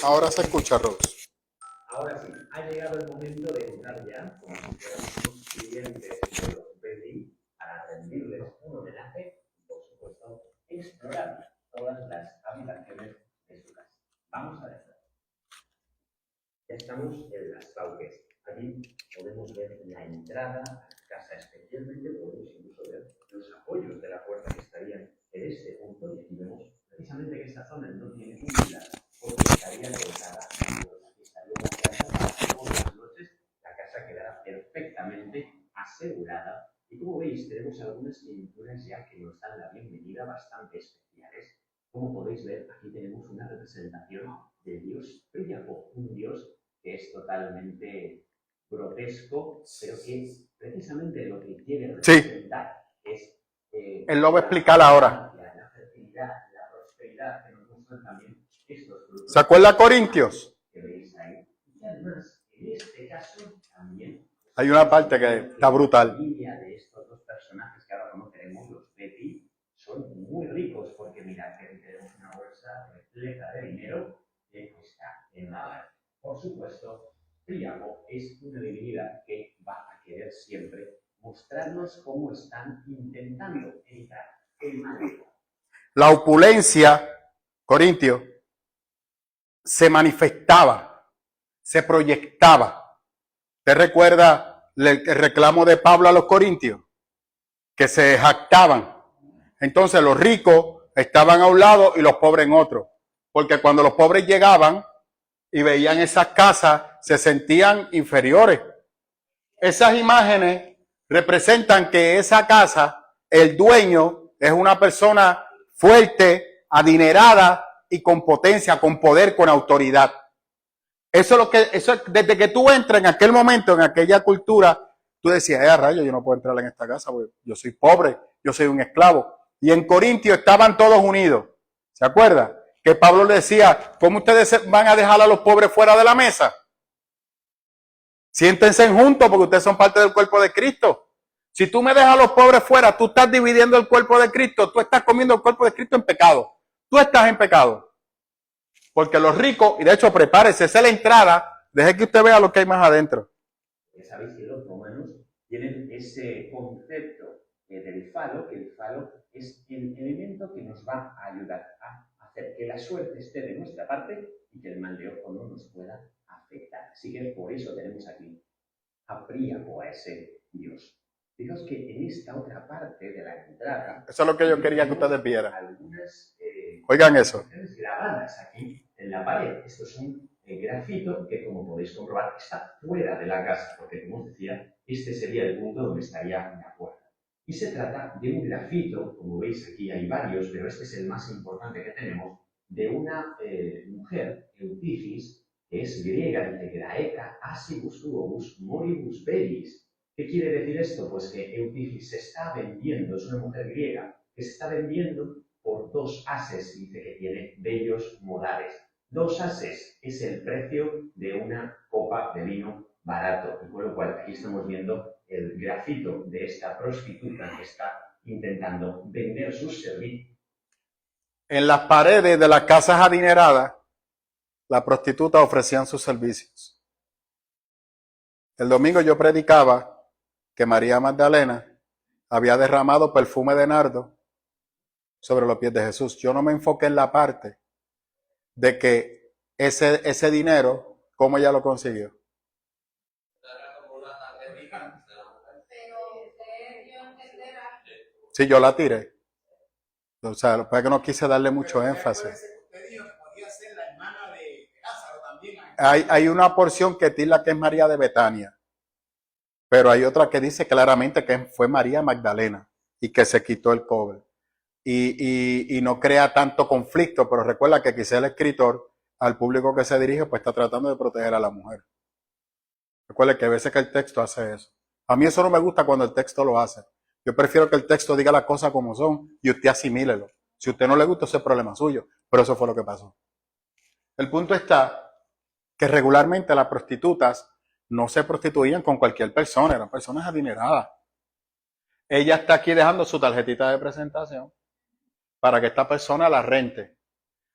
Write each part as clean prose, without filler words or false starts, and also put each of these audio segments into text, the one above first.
Ahora se escucha, Rose. Ahora sí, ha llegado el momento de entrar ya, como si fuéramos clientes de los BDI, para rendirles un homenaje y, por supuesto, explorar todas las habitaciones de su casa. Vamos a ver. Ya estamos en Las Pauques. Aquí podemos ver la entrada a la casa, especialmente podemos incluso ver los apoyos de la puerta que estarían en este punto, y aquí vemos precisamente que esta zona no tiene humedad porque estaría colocada en la aquí estaría la casa para que todas las noches la casa quedará perfectamente asegurada. Y como veis, tenemos algunas pinturas ya que nos dan la bienvenida bastante especiales. Como podéis ver, aquí tenemos una representación de Dios Príapo, un Dios que es totalmente grotesco, pero que precisamente lo que quiere representar es... Él lo va a explicar ahora. La fertilidad, la prosperidad que nos muestran también estos frutos. ¿Se acuerda Corintios? Que veis ahí. Y además, en este caso también... Hay una parte que está brutal. La línea de estos dos personajes que ahora conoceremos, los Betty, son muy ricos porque mirad que aquí tenemos una bolsa repleta de dinero que está en la mano. Por supuesto, Príamo es una divinidad que va a querer siempre mostrarnos cómo están intentando evitar el mal. La opulencia, Corintio, se manifestaba, se proyectaba. ¿Te recuerda el reclamo de Pablo a los corintios? Que se jactaban. Entonces los ricos estaban a un lado y los pobres en otro. Porque cuando los pobres llegaban y veían esas casas, se sentían inferiores. Esas imágenes representan que esa casa, el dueño es una persona fuerte, adinerada y con potencia, con poder, con autoridad. Eso desde que tú entras en aquel momento, en aquella cultura, tú decías, rayo, yo no puedo entrar en esta casa, porque yo soy pobre, yo soy un esclavo. Y en Corintio estaban todos unidos. ¿Se acuerda? Que Pablo le decía, ¿cómo ustedes van a dejar a los pobres fuera de la mesa? Siéntense juntos porque ustedes son parte del cuerpo de Cristo. Si tú me dejas a los pobres fuera, tú estás dividiendo el cuerpo de Cristo, tú estás comiendo el cuerpo de Cristo en pecado. Tú estás en pecado. Porque los ricos, y de hecho prepárese, esa es la entrada, deje que usted vea lo que hay más adentro. Ya sabéis que los romanos tienen ese concepto del falo, que el falo es el elemento que nos va a ayudar a hacer que la suerte esté de nuestra parte y que el mal de ojo no nos pueda afectar. Así que por eso tenemos aquí a Príamo, a ese Dios. Fijaos que en esta otra parte de la entrada... Eso es lo que yo quería que ustedes vieran. Algunas oigan eso. Grabadas aquí en la pared. Esto es un grafito que, como podéis comprobar, está fuera de la casa, porque, como os decía, este sería el punto donde estaría la puerta. Y se trata de un grafito, como veis aquí hay varios, pero este es el más importante que tenemos, de una mujer, Eutifis, que es griega, dice Graeca, asibus uobus moribus velis. ¿Qué quiere decir esto? Pues que Eutifis se está vendiendo, es una mujer griega, que se está vendiendo por 2 ases, dice que tiene bellos modales. 2 ases es el precio de una copa de vino barato, y con lo cual aquí estamos viendo el grafito de esta prostituta que está intentando vender sus servicios. En las paredes de las casas adineradas, las prostitutas ofrecían sus servicios. El domingo yo predicaba que María Magdalena había derramado perfume de nardo sobre los pies de Jesús. Yo no me enfoqué en la parte de que ese dinero, ¿cómo ella lo consiguió? Sí, yo la tiré. O sea, lo que no quise darle mucho énfasis. Hay una porción que tila que es María de Betania, pero hay otra que dice claramente que fue María Magdalena y que se quitó el cobre. Y no crea tanto conflicto, pero recuerda que quizá el escritor, al público que se dirige, pues está tratando de proteger a la mujer. Recuerda que a veces que el texto hace eso. A mí eso no me gusta cuando el texto lo hace. Yo prefiero que el texto diga las cosas como son y usted asimílelo. Si a usted no le gusta, ese es problema suyo. Pero eso fue lo que pasó. El punto está que regularmente las prostitutas no se prostituían con cualquier persona, eran personas adineradas. Ella está aquí dejando su tarjetita de presentación para que esta persona la rente.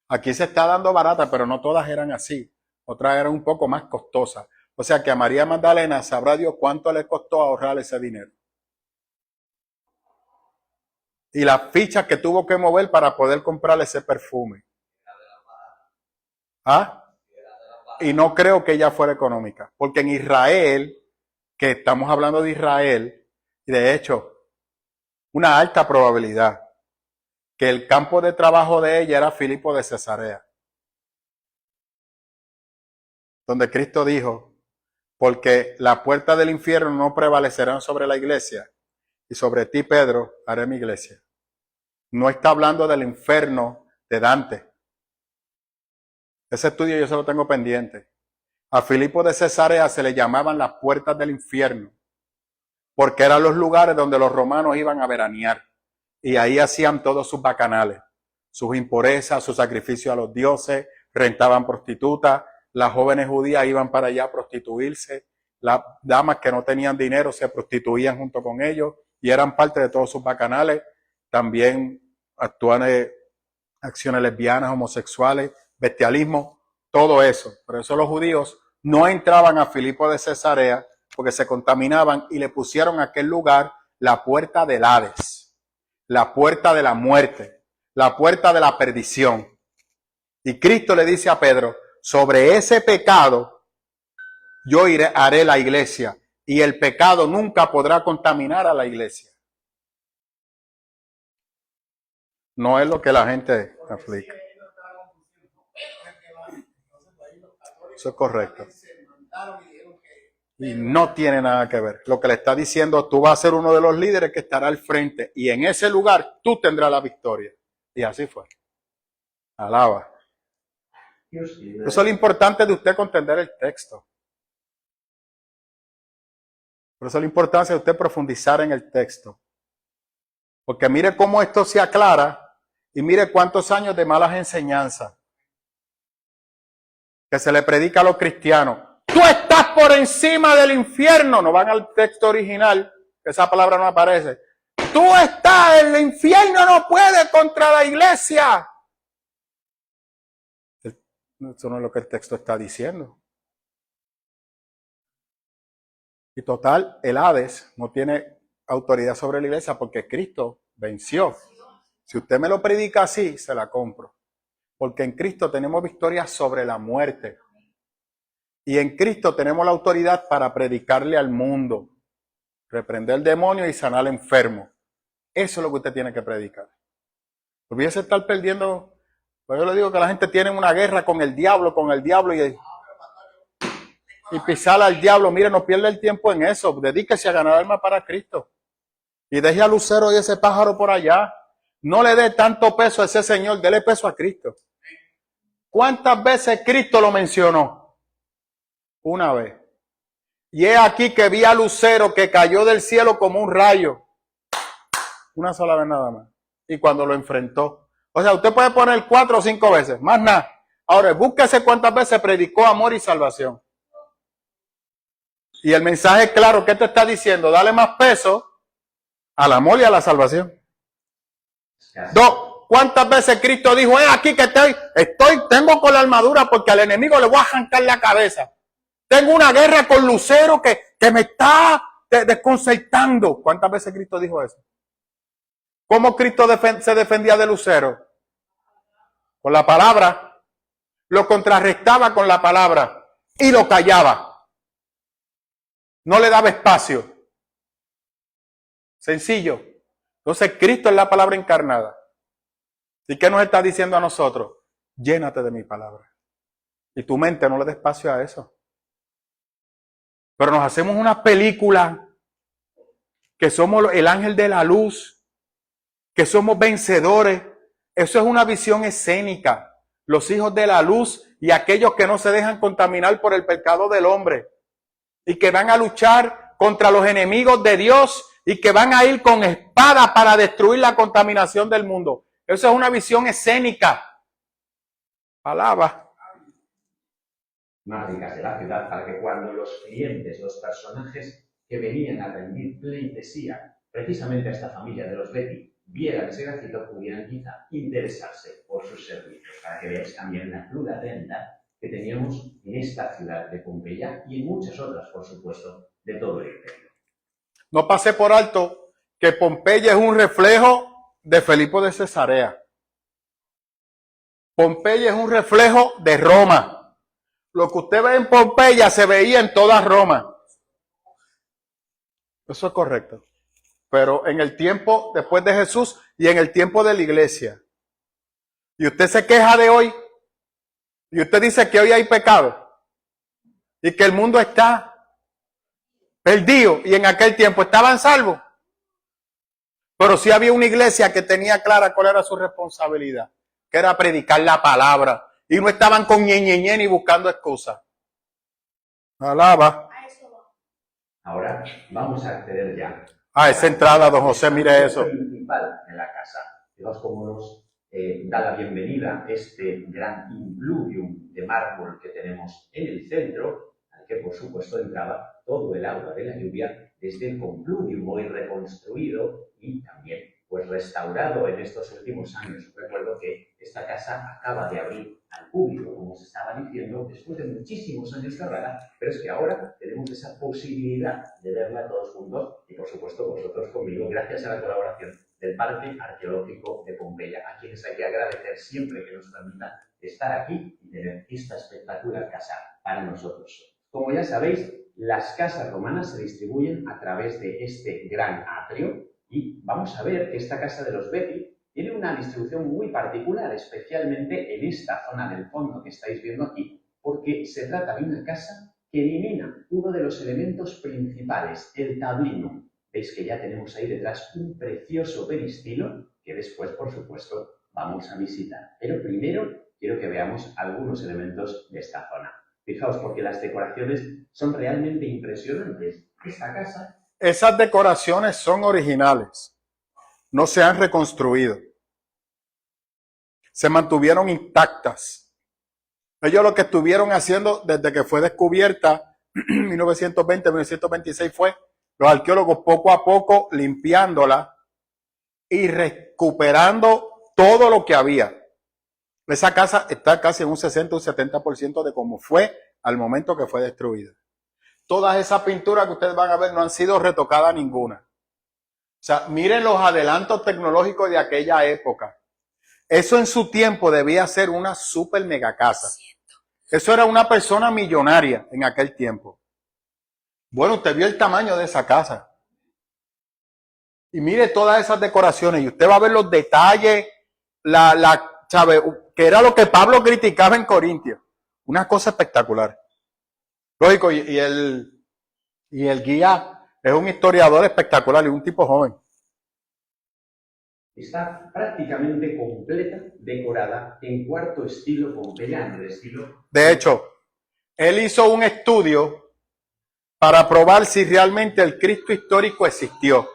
Aquí se está dando barata, pero no todas eran así. Otras eran un poco más costosas. O sea que a María Magdalena sabrá Dios cuánto le costó ahorrar ese dinero. Y las fichas que tuvo que mover para poder comprar ese perfume. ¿Ah? Y no creo que ella fuera económica. Porque en Israel, que estamos hablando de Israel, y de hecho, una alta probabilidad que el campo de trabajo de ella era Filipo de Cesarea. Donde Cristo dijo, porque la puerta del infierno no prevalecerán sobre la iglesia, y sobre ti, Pedro, haré mi iglesia. No está hablando del infierno de Dante. Ese estudio yo se lo tengo pendiente. A Filipo de Cesarea se le llamaban las puertas del infierno, porque eran los lugares donde los romanos iban a veranear. Y ahí hacían todos sus bacanales, sus impurezas, sus sacrificios a los dioses, rentaban prostitutas, las jóvenes judías iban para allá a prostituirse, las damas que no tenían dinero se prostituían junto con ellos y eran parte de todos sus bacanales. También actúan acciones lesbianas, homosexuales, bestialismo, todo eso. Por eso los judíos no entraban a Filipo de Cesarea porque se contaminaban y le pusieron a aquel lugar la puerta del Hades, la puerta de la muerte, la puerta de la perdición. Y Cristo le dice a Pedro, sobre ese pecado yo haré la iglesia y el pecado nunca podrá contaminar a la iglesia. No es lo que la gente aplica. Eso es correcto. Y no tiene nada que ver. Lo que le está diciendo, tú vas a ser uno de los líderes que estará al frente y en ese lugar tú tendrás la victoria. Y así fue. Alaba. Eso es lo importante de usted comprender el texto. Por eso la importancia de usted profundizar en el texto. Porque mire cómo esto se aclara y mire cuántos años de malas enseñanzas que se le predica a los cristianos. Tú estás por encima del infierno. No van al texto original, que esa palabra no aparece. Tú estás, el infierno no puede contra la iglesia. Eso no es lo que el texto está diciendo. Y total, el Hades no tiene autoridad sobre la iglesia porque Cristo venció. Si usted me lo predica así, se la compro. Porque en Cristo tenemos victoria sobre la muerte. Y en Cristo tenemos la autoridad para predicarle al mundo, reprender al demonio y sanar al enfermo. Eso es lo que usted tiene que predicar. Olvídese estar perdiendo. Pues yo le digo que la gente tiene una guerra con el diablo y pisar al diablo. Mire, no pierda el tiempo en eso. Dedíquese a ganar alma para Cristo. Y deje a Lucero y ese pájaro por allá. No le dé tanto peso a ese señor, dele peso a Cristo. ¿Cuántas veces Cristo lo mencionó? Una vez. Y es aquí que vi a Lucero que cayó del cielo como un rayo. Una sola vez nada más. Y cuando lo enfrentó. O sea, usted puede poner 4 o 5 veces, más nada. Ahora, búsquese cuántas veces predicó amor y salvación. Y el mensaje es claro, ¿qué te está diciendo? Dale más peso al amor y a la salvación. 2, ¿cuántas veces Cristo dijo, aquí que tengo con la armadura porque al enemigo le voy a arrancar la cabeza? Tengo una guerra con Lucero que me está desconcertando. ¿Cuántas veces Cristo dijo eso? ¿Cómo Cristo se defendía de Lucero? Con la palabra. Lo contrarrestaba con la palabra y lo callaba. No le daba espacio. Sencillo. Entonces Cristo es la palabra encarnada. ¿Y qué nos está diciendo a nosotros? Llénate de mi palabra. Y tu mente no le dé espacio a eso. Pero nos hacemos una película que somos el ángel de la luz, que somos vencedores. Eso es una visión escénica. Los hijos de la luz y aquellos que no se dejan contaminar por el pecado del hombre y que van a luchar contra los enemigos de Dios y que van a ir con espada para destruir la contaminación del mundo. Eso es una visión escénica. Alaba. Mágicas de la ciudad para que cuando los clientes, los personajes que venían a rendir pleitesía precisamente a esta familia de los Beti, vieran ese grafito pudieran quizá interesarse por sus servicios, para que veáis también la pluralidad que teníamos en esta ciudad de Pompeya y en muchas otras, por supuesto, de todo el imperio. No pasé por alto que Pompeya es un reflejo de Filipo de Cesarea. Pompeya es un reflejo de Roma. Lo que usted ve en Pompeya se veía en toda Roma. Eso es correcto. Pero en el tiempo después de Jesús y en el tiempo de la iglesia. Y usted se queja de hoy. Y usted dice que hoy hay pecado. Y que el mundo está perdido. Y en aquel tiempo estaban salvos. Pero sí había una iglesia que tenía clara cuál era su responsabilidad. Que era predicar la palabra. Y no estaban con ñeñeñe ni buscando excusas. Alaba. Ahora vamos a acceder ya a esa entrada, don José, mire eso. Principal en la casa. Fijaos cómo nos da la bienvenida este gran impluvium de mármol que tenemos en el centro, al que por supuesto entraba todo el agua de la lluvia desde el compluvium hoy reconstruido y también pues restaurado en estos últimos años. Recuerdo que esta casa acaba de abrir al público, como se estaba diciendo, después de muchísimos años cerrada, pero es que ahora tenemos esa posibilidad de verla todos juntos y, por supuesto, vosotros conmigo, gracias a la colaboración del Parque Arqueológico de Pompeya, a quienes hay que agradecer siempre que nos permitan estar aquí y tener esta espectacular casa para nosotros. Como ya sabéis, las casas romanas se distribuyen a través de este gran atrio y vamos a ver que esta casa de los Bepi tiene una distribución muy particular, especialmente en esta zona del fondo que estáis viendo aquí, porque se trata de una casa que elimina uno de los elementos principales, el tablino. Veis que ya tenemos ahí detrás un precioso peristilo que después, por supuesto, vamos a visitar. Pero primero quiero que veamos algunos elementos de esta zona. Fijaos, porque las decoraciones son realmente impresionantes. Esta casa... Esas decoraciones son originales. No se han reconstruido. Se mantuvieron intactas. Ellos lo que estuvieron haciendo desde que fue descubierta en 1920, 1926 fue los arqueólogos poco a poco limpiándola y recuperando todo lo que había. Esa casa está casi en un 60 o un 70% de cómo fue al momento que fue destruida. Todas esas pinturas que ustedes van a ver no han sido retocadas ninguna. O sea, miren los adelantos tecnológicos de aquella época. Eso en su tiempo debía ser una super mega casa. Eso era una persona millonaria en aquel tiempo. Bueno, usted vio el tamaño de esa casa. Y mire todas esas decoraciones y usted va a ver los detalles, ¿sabe? Que era lo que Pablo criticaba en Corintios. Una cosa espectacular. Lógico, y el guía es un historiador espectacular y un tipo joven. Está prácticamente completa, decorada en cuarto estilo pompeyano, el estilo... De hecho, él hizo un estudio para probar si realmente el Cristo histórico existió.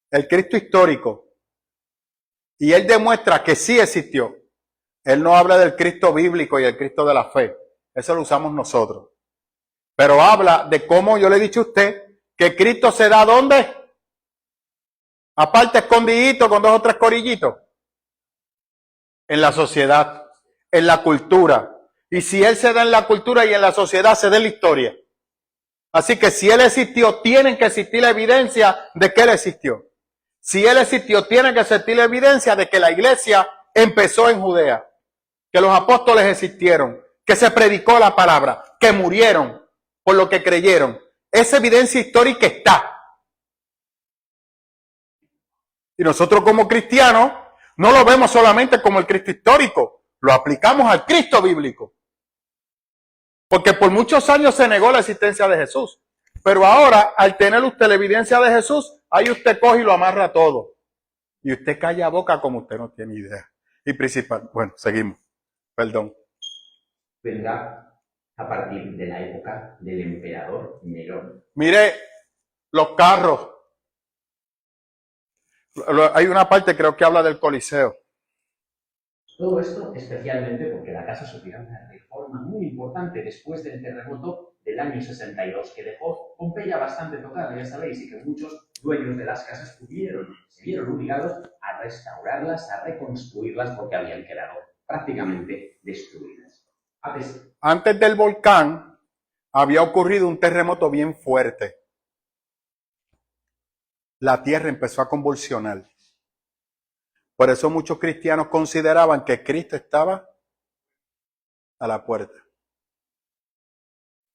El Cristo histórico. Y él demuestra que sí existió. Él no habla del Cristo bíblico y el Cristo de la fe. Eso lo usamos nosotros. Pero habla de cómo yo le he dicho a usted que Cristo se da ¿dónde? Aparte escondidito con 2 o 3 corillitos. En la sociedad, en la cultura. Y si Él se da en la cultura y en la sociedad, se da en la historia. Así que si Él existió, tienen que existir la evidencia de que Él existió. Si Él existió, tiene que existir la evidencia de que la iglesia empezó en Judea. Que los apóstoles existieron. Que se predicó la palabra. Que murieron por lo que creyeron. Esa evidencia histórica está. Y nosotros como cristianos no lo vemos solamente como el Cristo histórico, lo aplicamos al Cristo bíblico. Porque por muchos años se negó la existencia de Jesús. Pero ahora, al tener usted la evidencia de Jesús, ahí usted coge y lo amarra todo. Y usted calla boca como usted no tiene idea. Y principal, bueno, seguimos. Perdón. Vendrá a partir de la época del emperador Nerón. Mire los carros. Hay una parte creo que habla del Coliseo. Todo esto especialmente porque la casa sufrió una reforma muy importante después del terremoto del año 62, que dejó Pompeya bastante tocada, ya sabéis, y que muchos dueños de las casas se vieron obligados a restaurarlas, a reconstruirlas, porque habían quedado prácticamente destruidas. Antes del volcán había ocurrido un terremoto bien fuerte. La tierra empezó a convulsionar. Por eso muchos cristianos consideraban que Cristo estaba a la puerta.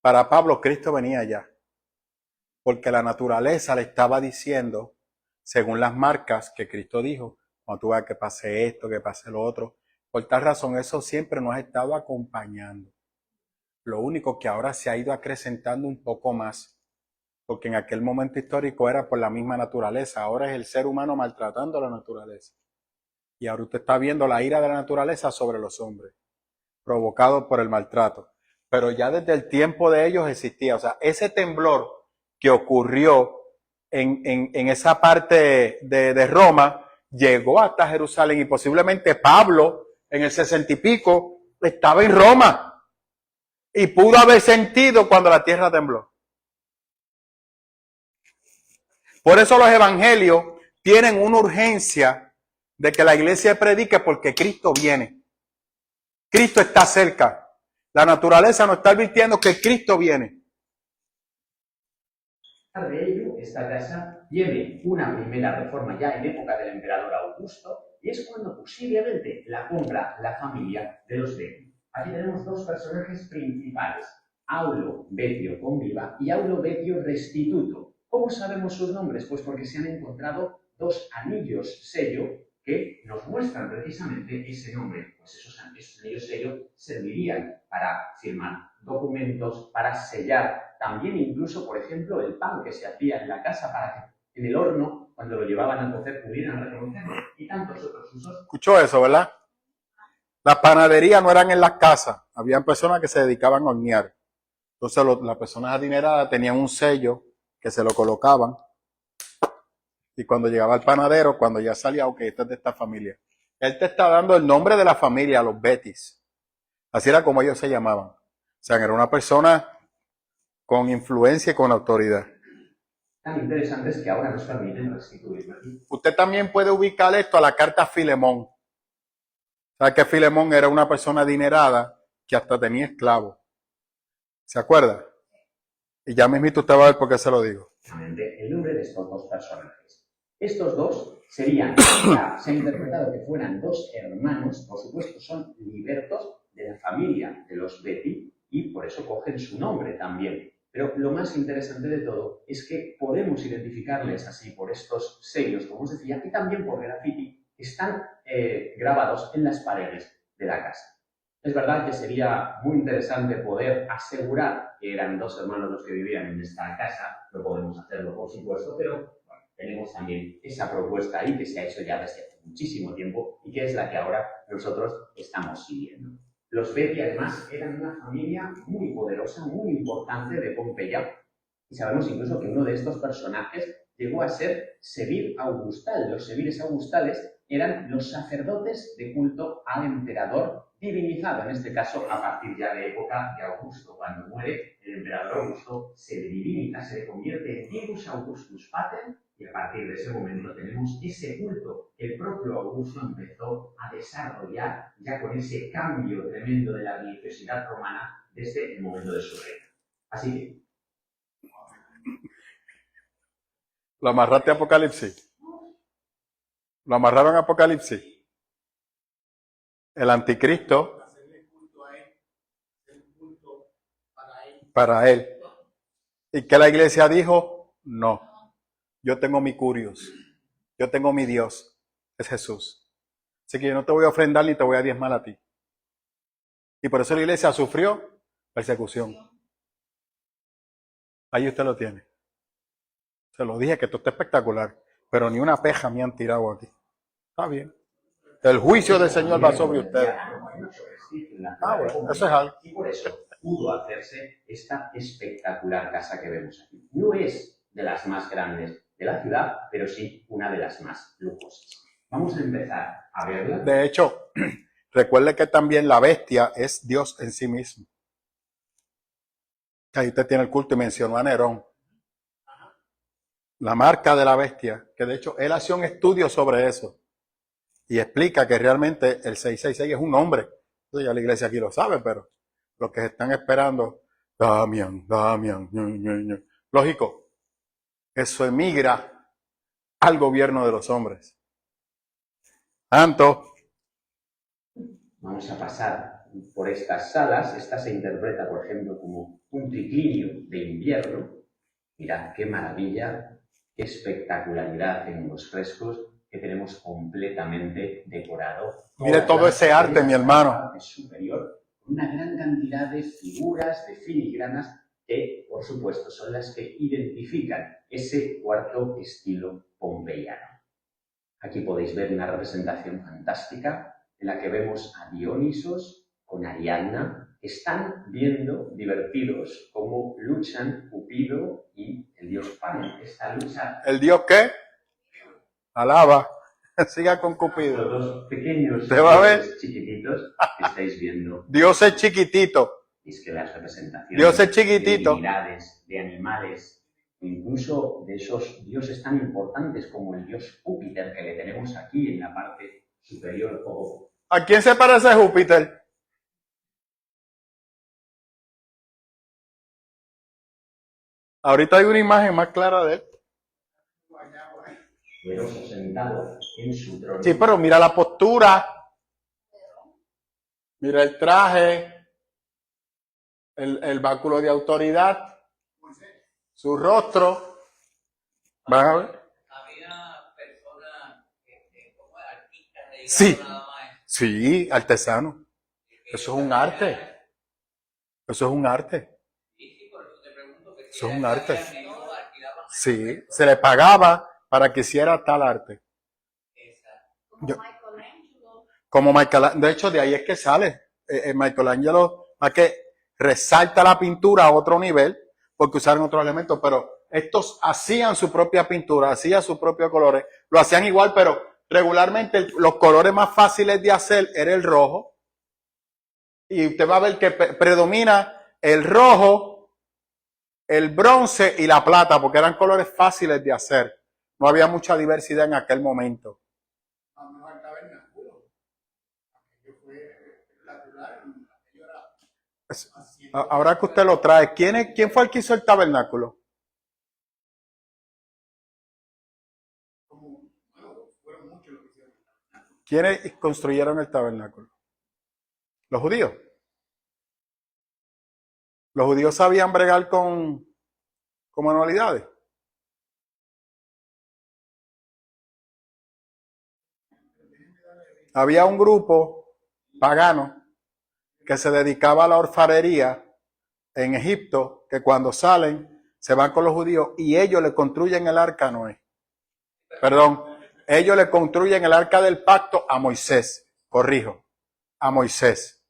Para Pablo, Cristo venía ya, porque la naturaleza le estaba diciendo, según las marcas que Cristo dijo, cuando tú veas que pase esto, que pase lo otro. Por tal razón, eso siempre nos ha estado acompañando. Lo único que ahora se ha ido acrecentando un poco más, porque en aquel momento histórico era por la misma naturaleza, ahora es el ser humano maltratando a la naturaleza. Y ahora usted está viendo la ira de la naturaleza sobre los hombres, provocado por el maltrato. Pero ya desde el tiempo de ellos existía, o sea, ese temblor que ocurrió en esa parte de Roma, llegó hasta Jerusalén y posiblemente Pablo en el 60 y pico estaba en Roma y pudo haber sentido cuando la tierra tembló. Por eso los evangelios tienen una urgencia de que la iglesia predique porque Cristo viene. Cristo está cerca. La naturaleza nos está advirtiendo que Cristo viene. De ello, esta casa tiene una primera reforma ya en época del emperador Augusto, y es cuando posiblemente la compra la familia de los Betti. Aquí tenemos dos personajes principales, Aulo Betio Conviva y Aulo Betio Restituto. ¿Cómo sabemos sus nombres? Pues porque se han encontrado dos anillos sello que nos muestran precisamente ese nombre. Pues esos anillos sello servirían para firmar documentos, para sellar también incluso, por ejemplo, el pan que se hacía en la casa para que en el horno, cuando lo llevaban a cocer, pudieran reconocerlo, y tantos otros usos. Escuchó eso, ¿verdad? Las panaderías no eran en las casas, habían personas que se dedicaban a hornear. Entonces las personas adineradas tenían un sello que se lo colocaban y cuando llegaba el panadero, cuando ya salía, ok, este es de esta familia. Él te está dando el nombre de la familia, los Betis. Así era como ellos se llamaban. O sea, era una persona con influencia y con autoridad. Tan interesantes que ahora nos permiten restituirlo. Usted también puede ubicar esto a la carta a Filemón. ¿Sabe que Filemón era una persona adinerada que hasta tenía esclavos? ¿Se acuerda? Y ya mismito usted va a ver por qué se lo digo. El nombre de estos dos personajes. Estos dos serían, ya se ha interpretado que fueran dos hermanos, por supuesto son libertos de la familia de los Betti y por eso cogen su nombre también. Pero lo más interesante de todo es que podemos identificarles así por estos sellos, como os decía, y también por graffiti que están grabados en las paredes de la casa. Es verdad que sería muy interesante poder asegurar que eran dos hermanos los que vivían en esta casa, no podemos hacerlo por supuesto, pero bueno, tenemos también esa propuesta ahí que se ha hecho ya desde hace muchísimo tiempo y que es la que ahora nosotros estamos siguiendo. Los Betti además eran una familia muy poderosa, muy importante de Pompeya y sabemos incluso que uno de estos personajes llegó a ser Sebir Augustal. Los Sebires Augustales eran los sacerdotes de culto al emperador divinizado, en este caso a partir ya de época de Augusto. Cuando muere el emperador Augusto, se le diviniza, se le convierte en Divus Augustus Pater, y a partir de ese momento tenemos ese culto que el propio Augusto empezó a desarrollar ya con ese cambio tremendo de la religiosidad romana desde el momento de su reino. Así que... ¿Lo amarraste a Apocalipsis? ¿Lo amarraron a Apocalipsis? El anticristo para él. ¿Y que la iglesia dijo? No. Yo tengo mi curios. Yo tengo mi Dios. Es Jesús. Así que yo no te voy a ofrendar ni te voy a diezmar a ti. Y por eso la iglesia sufrió persecución. Ahí usted lo tiene. Se lo dije que esto está espectacular. Pero ni una peja me han tirado aquí. Está bien. El juicio del Señor va sobre ustedes. Bueno, eso es algo. Y por eso pudo hacerse esta espectacular casa que vemos aquí. No es de las más grandes de la ciudad, pero sí una de las más lujosas. Vamos a empezar a verla. De hecho, Recuerde que también la bestia es Dios en sí mismo. Ahí usted tiene el culto y mencionó a Nerón. La marca de la bestia, que de hecho él hace un estudio sobre eso y explica que realmente el 666 es un hombre. Entonces ya la iglesia aquí lo sabe, pero los que están esperando, Damián, lógico, eso emigra al gobierno de los hombres. Tanto. Vamos a pasar por estas salas. Esta se interpreta, por ejemplo, como un triclinio de invierno. Mirad qué maravilla, qué espectacularidad en los frescos que tenemos completamente decorado. Mire todo ese arte, mi hermano. La parte superior, una gran cantidad de figuras, de filigranas, que, por supuesto, son las que identifican ese cuarto estilo pompeyano. Aquí podéis ver una representación fantástica en la que vemos a Dionisos con Ariadna. Están viendo, divertidos, cómo luchan Cupido y el dios Pan. Esta lucha. ¿El dios qué? Alaba. Siga con Cupido. Los dos pequeños ¿Te va a ver? chiquititos que estáis viendo. Dios es chiquitito. Es que las representaciones Dios es chiquitito. de divinidades, de animales, incluso de esos dioses tan importantes como el dios Júpiter que le tenemos aquí en la parte superior. ¿A quién se parece Júpiter? Ahorita hay una imagen más clara de él. Poderoso sentado en su trono. Sí, pero mira la postura. Mira el traje. El báculo de autoridad. Su rostro. ¿Van a ver? Había personas como artistas dedicados Sí. nada más. Sí, artesano. Eso es un arte. Eso es un arte. Sí, por eso te pregunto que Eso es un arte. alquilaban. Sí, se le pagaba para que hiciera tal arte. Yo- como Michelangelo. De hecho, de ahí es que sale. Michelangelo, a que resalta la pintura a otro nivel, porque usaron otros elementos, pero estos hacían su propia pintura, hacían sus propios colores, lo hacían igual, pero regularmente los colores más fáciles de hacer era el rojo, y usted va a ver que predomina el rojo, el bronce y la plata, porque eran colores fáciles de hacer. No había mucha diversidad en aquel momento. Ahora que usted lo trae, ¿quién fue el que hizo el tabernáculo? ¿Quiénes construyeron el tabernáculo? Los judíos. Los judíos sabían bregar con manualidades. Había un grupo pagano que se dedicaba a la orfebrería en Egipto, que cuando salen se van con los judíos y ellos le construyen el arca a Noé. Perdón, ellos le construyen el arca del pacto a Moisés. Corrijo, a Moisés.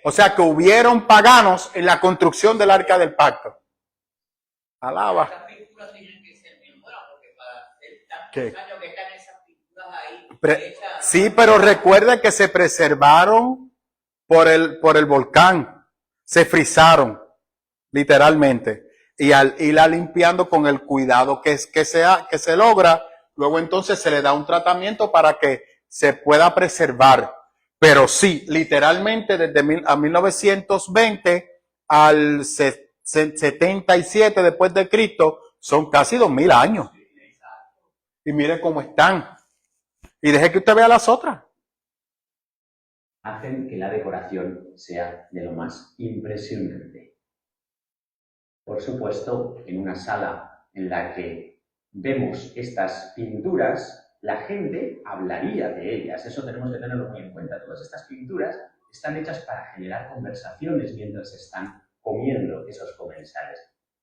O sea que hubieron paganos en la construcción del arca del pacto. Alaba. Esas pinturas tienen que ser bien buenas porque para hacer tantos ¿Qué? años que están esas pinturas ahí. Sí, pero recuerda que se preservaron por el volcán. Se frizaron, literalmente. Y al irla limpiando con el cuidado que se logra, luego entonces se le da un tratamiento para que se pueda preservar. Pero sí, literalmente desde 1920 al 77 después de Cristo, son casi 2000 años. Y mire cómo están. Y deje que usted vea las otras. Hacen que la decoración sea de lo más impresionante. Por supuesto, en una sala en la que vemos estas pinturas, la gente hablaría de ellas. Eso tenemos que tenerlo muy en cuenta. Todas estas pinturas están hechas para generar conversaciones mientras están comiendo esos comensales.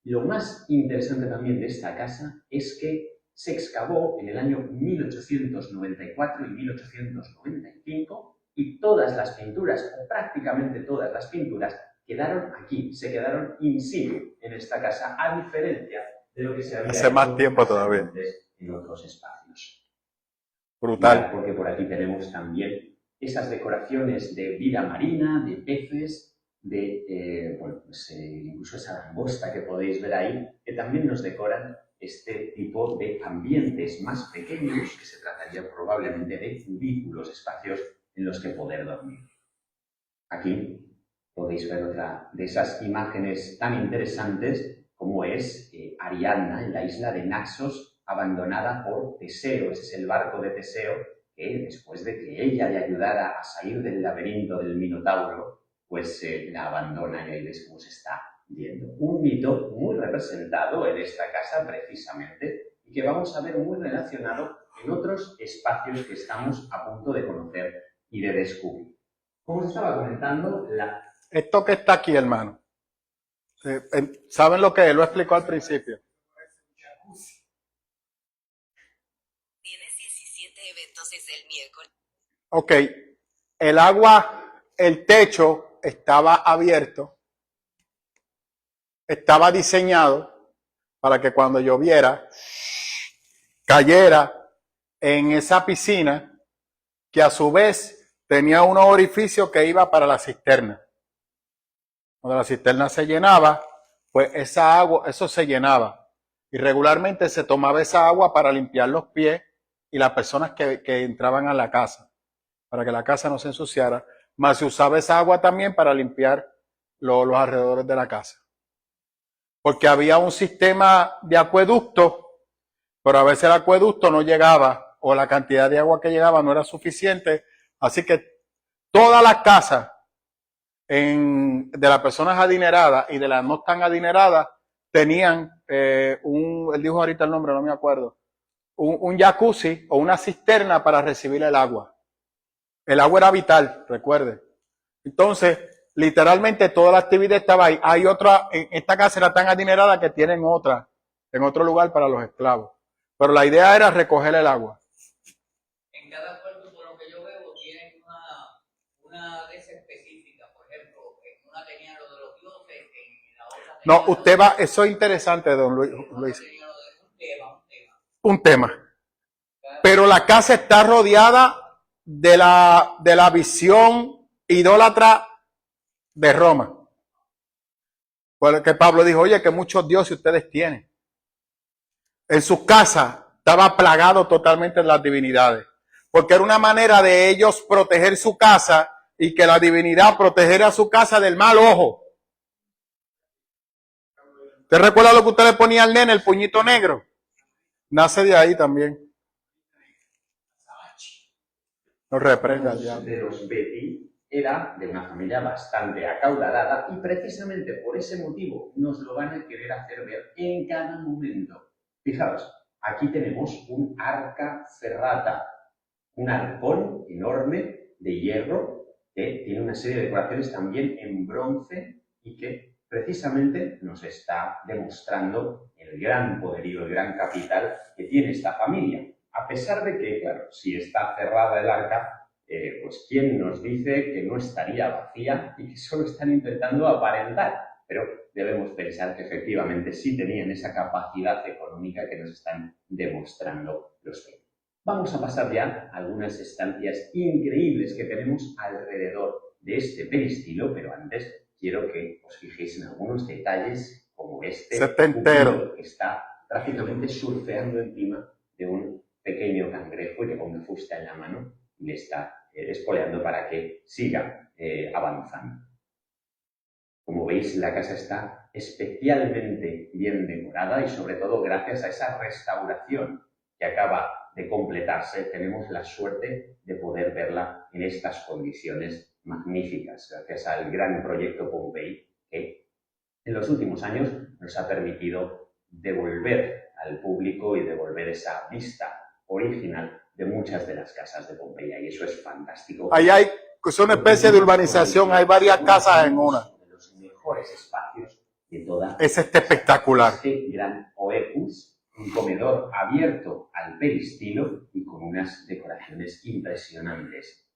Lo más interesante también de esta casa es que se excavó en el año 1894 y 1895 y todas las pinturas, o prácticamente todas las pinturas, quedaron aquí, se quedaron in situ en esta casa, a diferencia de lo que se había Hace más hecho tiempo todavía. antes en otros espacios. Brutal. Mirad, porque por aquí tenemos también esas decoraciones de vida marina, de peces, de incluso esa langosta que podéis ver ahí, que también nos decoran este tipo de ambientes más pequeños, que se trataría probablemente de cubículos, espacios en los que poder dormir. Aquí podéis ver otra de esas imágenes tan interesantes como es Ariadna en la isla de Naxos, abandonada por Teseo. Ese es el barco de Teseo que, después de que ella le ayudara a salir del laberinto del Minotauro, pues la abandona y ahí ves cómo se está yendo. Un mito muy representado en esta casa precisamente y que vamos a ver muy relacionado en otros espacios que estamos a punto de conocer y de descubrir. Como os estaba comentando, Esto que está aquí, hermano, ¿saben lo que es? Lo explicó al principio. Tienes 17 eventos desde el miércoles. Ok, el agua, el techo estaba abierto, estaba diseñado para que cuando lloviera, cayera en esa piscina, que a su vez tenía unos orificios que iba para la cisterna. Cuando la cisterna se llenaba, pues esa agua, eso se llenaba. Y regularmente se tomaba esa agua para limpiar los pies y las personas que entraban a la casa, para que la casa no se ensuciara. Más se usaba esa agua también para limpiar los alrededores de la casa. Porque había un sistema de acueducto, pero a veces el acueducto no llegaba o la cantidad de agua que llegaba no era suficiente. Así que todas las casas de las personas adineradas y de las no tan adineradas tenían él dijo ahorita el nombre, no me acuerdo, un jacuzzi o una cisterna para recibir el agua. El agua era vital, recuerde. Entonces, literalmente toda la actividad estaba ahí. Hay otra, en esta casa era tan adinerada que tienen otra, en otro lugar para los esclavos. Pero la idea era recoger el agua. En cada puerto, por lo que yo veo, tienen una de esas específica. Por ejemplo, en una tenía lo de los dioses, en la otra tenía No, usted va, eso es interesante, don Luis. tenía lo de un tema. Un tema. Pero la casa está rodeada de la visión idólatra de Roma. Porque Pablo dijo, oye, que muchos dioses ustedes tienen. En sus casas estaba plagado totalmente de las divinidades. Porque era una manera de ellos proteger su casa y que la divinidad protegiera su casa del mal ojo. ¿Usted recuerda lo que usted le ponía al nene, el puñito negro? Nace de ahí también. No reprenda ya. De los Betty era de una familia bastante acaudalada y precisamente por ese motivo nos lo van a querer hacer ver en cada momento. Fijaos, aquí tenemos un arca ferrata, un arcón enorme de hierro que tiene una serie de decoraciones también en bronce y que precisamente nos está demostrando el gran poderío, el gran capital que tiene esta familia. A pesar de que, claro, si está cerrada el arca, pues ¿quién nos dice que no estaría vacía y que solo están intentando aparentar? Pero debemos pensar que efectivamente sí tenían esa capacidad económica que nos están demostrando los que. Vamos a pasar ya a algunas estancias increíbles que tenemos alrededor de este peristilo, pero antes quiero que os fijéis en algunos detalles como este setentero que está prácticamente surfeando encima de un pequeño cangrejo y que con una fusta en la mano le está espoleando para que siga avanzando. Como veis, la casa está especialmente bien decorada y sobre todo gracias a esa restauración que acaba de completarse, tenemos la suerte de poder verla en estas condiciones magníficas, gracias al gran proyecto Pompey que en los últimos años nos ha permitido devolver al público y devolver esa vista original de muchas de las casas de Pompeya y eso es fantástico. Ahí es una especie de urbanización, hay varias casas en una. De los mejores espacios de toda. Es espectacular. Este gran oecus, un comedor abierto al peristilo y con unas decoraciones impresionantes.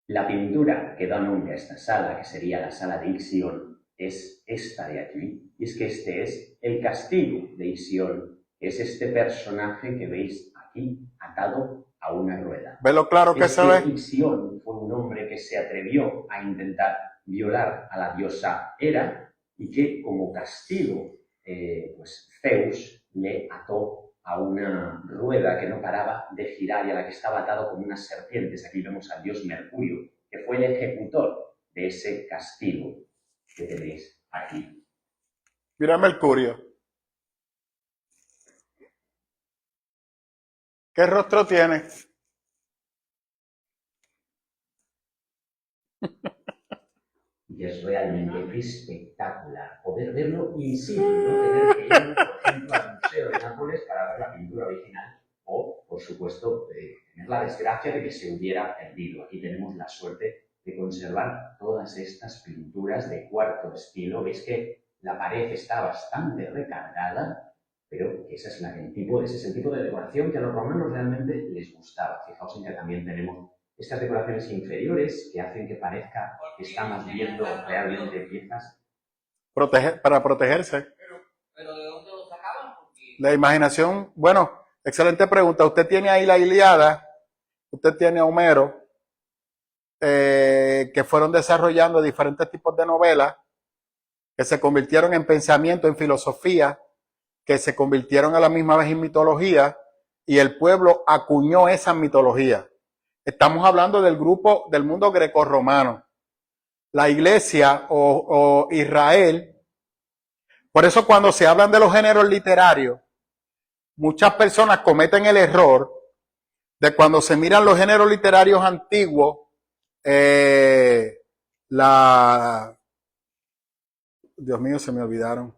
La pintura que da nombre a esta sala, que sería la sala de Ixión, es esta de aquí, y es que este es el castigo de Ixión, es este personaje que veis aquí atado a una rueda. ¿Ve lo claro que se ve? Ixión fue un hombre que se atrevió a intentar violar a la diosa Hera y que como castigo, pues Zeus le ató a una rueda que no paraba de girar y a la que estaba atado como unas serpientes. Aquí vemos al dios Mercurio, que fue el ejecutor de ese castigo que tenéis aquí. Mira Mercurio. ¿Qué rostro tiene? Y es realmente espectacular poder verlo in situ, no tener que ir, por ejemplo, al Museo de Nápoles para ver la pintura original o, por supuesto, tener la desgracia de que se hubiera perdido. Aquí tenemos la suerte de conservar todas estas pinturas de cuarto estilo. Veis que la pared está bastante recargada, pero ese es el tipo de decoración que a los romanos realmente les gustaba. Fijaos en que también tenemos estas decoraciones inferiores que hacen que parezca que estamos viendo realmente piezas. Para protegerse. Pero ¿de dónde lo sacaban? Porque La imaginación, bueno, excelente pregunta. Usted tiene ahí la Ilíada, usted tiene a Homero, que fueron desarrollando diferentes tipos de novelas que se convirtieron en pensamiento, en filosofía, que se convirtieron a la misma vez en mitología, y el pueblo acuñó esa mitología. Estamos hablando del grupo del mundo grecorromano. La iglesia o Israel. Por eso cuando se hablan de los géneros literarios, muchas personas cometen el error de cuando se miran los géneros literarios antiguos, Dios mío, se me olvidaron.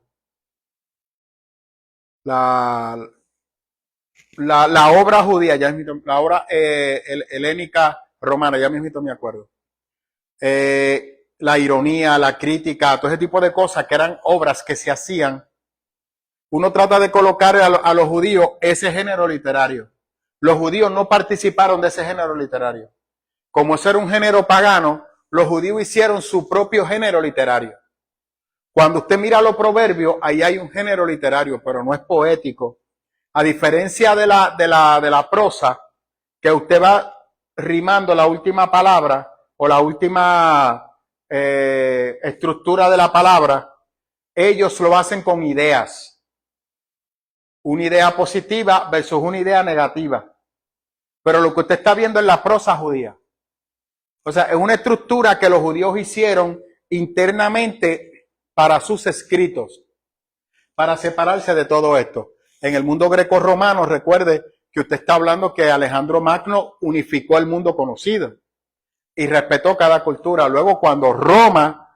La obra judía, la obra helénica romana, ya mismo me acuerdo. La ironía, la crítica, todo ese tipo de cosas que eran obras que se hacían. Uno trata de colocar a los judíos ese género literario. Los judíos no participaron de ese género literario. Como ese era un género pagano, los judíos hicieron su propio género literario. Cuando usted mira los proverbios, ahí hay un género literario, pero no es poético. A diferencia de la prosa, que usted va rimando la última palabra o la última estructura de la palabra, ellos lo hacen con ideas. Una idea positiva versus una idea negativa. Pero lo que usted está viendo es la prosa judía. O sea, es una estructura que los judíos hicieron internamente para sus escritos, para separarse de todo esto. En el mundo grecorromano, recuerde que usted está hablando que Alejandro Magno unificó el mundo conocido y respetó cada cultura. Luego, cuando Roma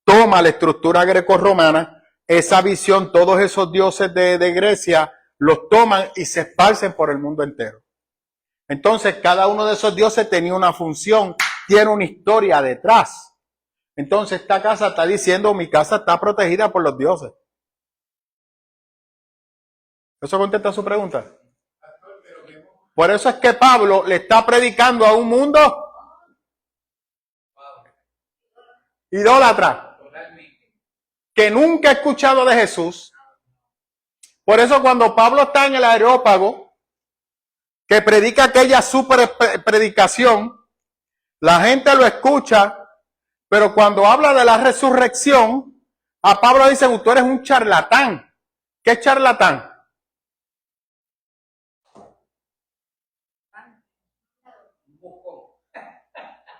toma la estructura grecorromana, esa visión, todos esos dioses de Grecia los toman y se esparcen por el mundo entero. Entonces, cada uno de esos dioses tenía una función, tiene una historia detrás. Entonces, esta casa está diciendo, mi casa está protegida por los dioses. ¿Eso contesta su pregunta? Por eso es que Pablo le está predicando a un mundo idólatra, que nunca ha escuchado de Jesús. Por eso cuando Pablo está en el Areópago, que predica aquella super predicación, la gente lo escucha, pero cuando habla de la resurrección, a Pablo dicen, tú eres un charlatán. ¿Qué es charlatán?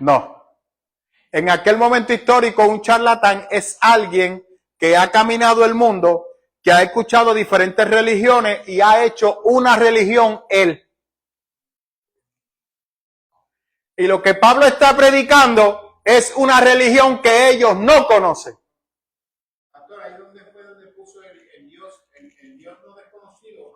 No. En aquel momento histórico, un charlatán es alguien que ha caminado el mundo, que ha escuchado diferentes religiones y ha hecho una religión él. Y lo que Pablo está predicando es una religión que ellos no conocen. Pastor, ahí donde fue donde puso el Dios no desconocido.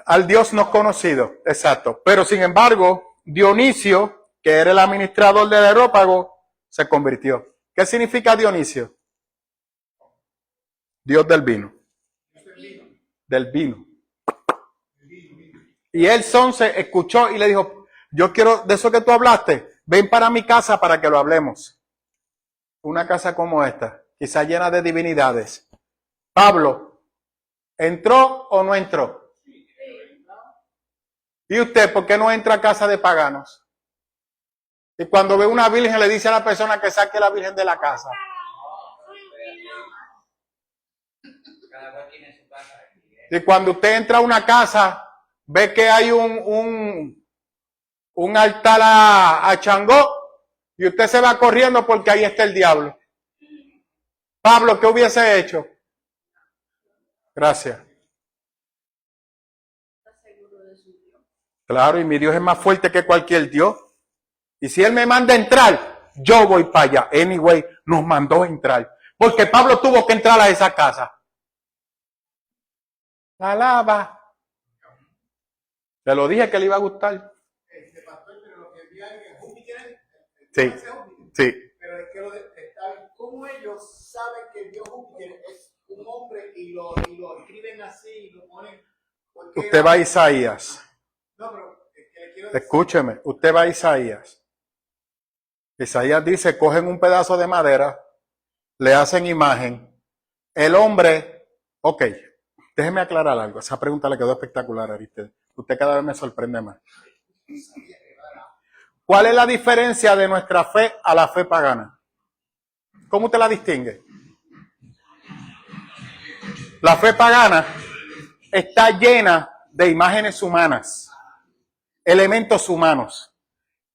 Al Dios no conocido, exacto. Pero sin embargo, Dionisio, que era el administrador del Areópago, se convirtió. ¿Qué significa Dionisio? Dios del vino. Del vino. Y él se escuchó y le dijo, yo quiero, de eso que tú hablaste, ven para mi casa para que lo hablemos. Una casa como esta, quizá llena de divinidades. Pablo, ¿entró o no entró? ¿Y usted por qué no entra a casa de paganos? Y cuando ve una virgen le dice a la persona que saque la virgen de la casa. Cada cual tiene su casa. Y cuando usted entra a una casa, ve que hay un altar a Changó y usted se va corriendo porque ahí está el diablo. Pablo, ¿qué hubiese hecho? Gracias. Claro, y mi Dios es más fuerte que cualquier Dios. Y si Él me manda a entrar, yo voy para allá. Anyway, nos mandó a entrar. Porque Pablo tuvo que entrar a esa casa. Alaba. Te lo dije que le iba a gustar. Sí, sí. Pero es que ¿cómo ellos saben que Dios Júpiter es un hombre y lo escriben así y lo ponen? Usted va a Isaías. No, pero es que le quiero decir. Escúcheme, usted va a Isaías. Isaías dice, cogen un pedazo de madera, le hacen imagen. El hombre, ok, déjeme aclarar algo. Esa pregunta le quedó espectacular, Aristide. Usted cada vez me sorprende más. ¿Cuál es la diferencia de nuestra fe a la fe pagana? ¿Cómo usted la distingue? La fe pagana está llena de imágenes humanas, elementos humanos.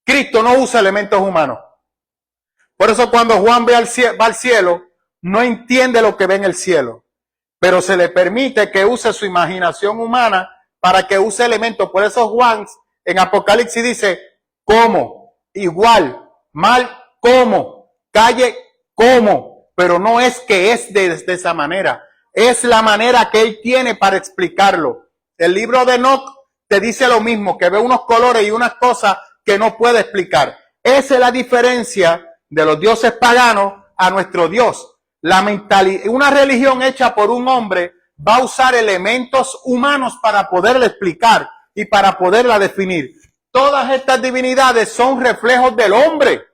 Cristo no usa elementos humanos. Por eso cuando Juan va al cielo, no entiende lo que ve en el cielo, pero se le permite que use su imaginación humana para que use elementos. Por eso Juan en Apocalipsis dice, ¿cómo? Igual, mal, ¿cómo? Calle, ¿cómo? Pero no es que es de esa manera. Es la manera que él tiene para explicarlo. El libro de Enoch te dice lo mismo, que ve unos colores y unas cosas que no puede explicar. Esa es la diferencia de los dioses paganos a nuestro Dios. La mentalidad, una religión hecha por un hombre va a usar elementos humanos para poderla explicar y para poderla definir. Todas estas divinidades son reflejos del hombre,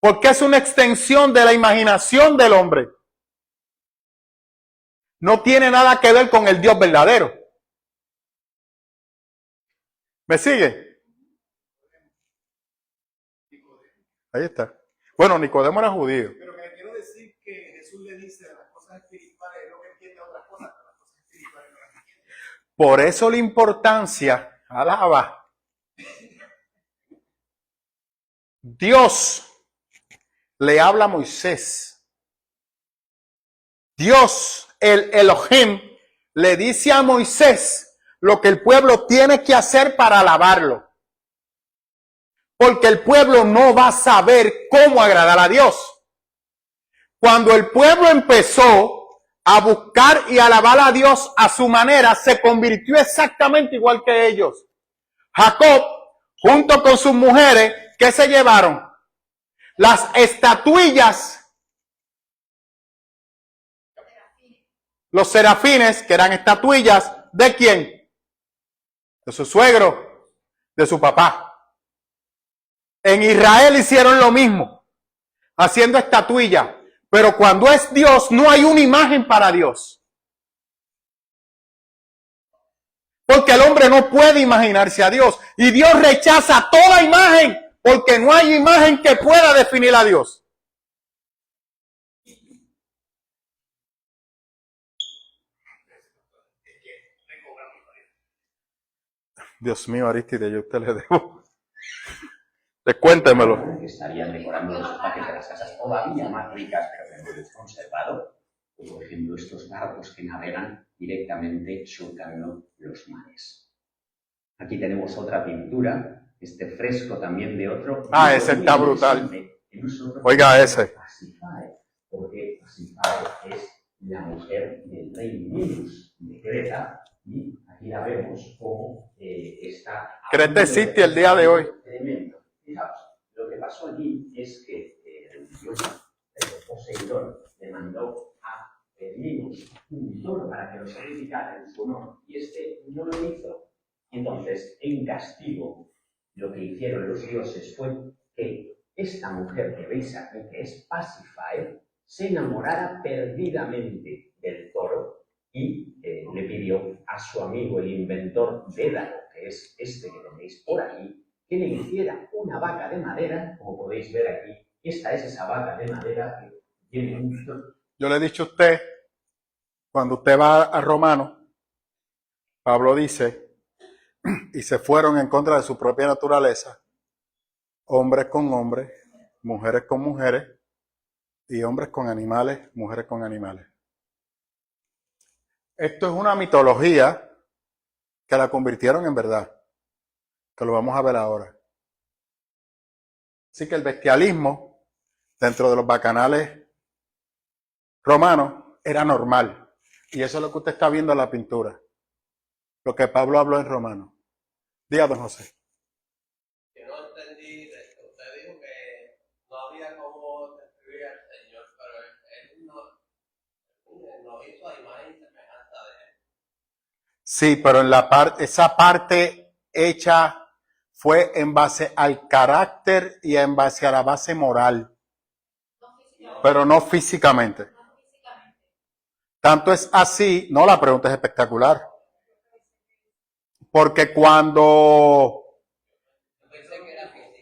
porque es una extensión de la imaginación del hombre. No tiene nada que ver con el Dios verdadero. ¿Me sigue? Ahí está. Bueno, Nicodemo era judío. Pero me quiero decir que Jesús le dice las cosas espirituales, es lo que entiende otras cosas, pero las cosas espirituales no las entiende. Por eso la importancia, alaba. Dios le habla a Moisés. Dios, el Elohim, le dice a Moisés lo que el pueblo tiene que hacer para alabarlo. Porque el pueblo no va a saber cómo agradar a Dios. Cuando el pueblo empezó a buscar y alabar a Dios a su manera, se convirtió exactamente igual que ellos. Jacob, junto con sus mujeres, ¿qué se llevaron? Las estatuillas, los serafines, que eran estatuillas, ¿de quién? De su suegro, de su papá. En Israel hicieron lo mismo, haciendo estatuillas. Pero cuando es Dios, no hay una imagen para Dios. Porque el hombre no puede imaginarse a Dios. Y Dios rechaza toda imagen, porque no hay imagen que pueda definir a Dios. Dios mío, Aristide, yo a usted le debo. Cuéntemelo. Que estarían decorando los paquetes de las casas todavía más ricas, pero que no hemos conservado. Por ejemplo, estos barcos que navegan directamente surcando los mares. Aquí tenemos otra pintura, este fresco también de otro. Ah, ese está brutal. Oiga ese. Pasífae, porque Pasífae es la mujer del rey Minos de Creta, y aquí la vemos como está... Creta existe el día de hoy. Tremendo. Fijaos, lo que pasó allí es que el dios Poseidón le mandó a Minos un toro para que lo sacrificara en su honor, y este no lo hizo. Entonces, en castigo, lo que hicieron los dioses fue que esta mujer que veis aquí, que es Pasífae, se enamorara perdidamente del toro y le pidió a su amigo, el inventor Dédalo, que es este que tenéis por aquí, que le hiciera una vaca de madera, como podéis ver aquí. Esta es esa vaca de madera que tiene un... Yo le he dicho a usted, cuando usted va a Romanos, Pablo dice, y se fueron en contra de su propia naturaleza, hombres con hombres, mujeres con mujeres, y hombres con animales, mujeres con animales. Esto es una mitología que la convirtieron en verdad, que lo vamos a ver ahora. Así que el bestialismo dentro de los bacanales romanos era normal. Y eso es lo que usted está viendo en la pintura. Lo que Pablo habló en Romanos. Diga, don José. Que no entendí, usted dijo que no había cómo describir al Señor, pero él no hizo a imagen y semejanza de él. Sí, pero en esa parte hecha fue en base al carácter y en base a la base moral, pero no físicamente. Tanto es así, no, la pregunta es espectacular. Porque cuando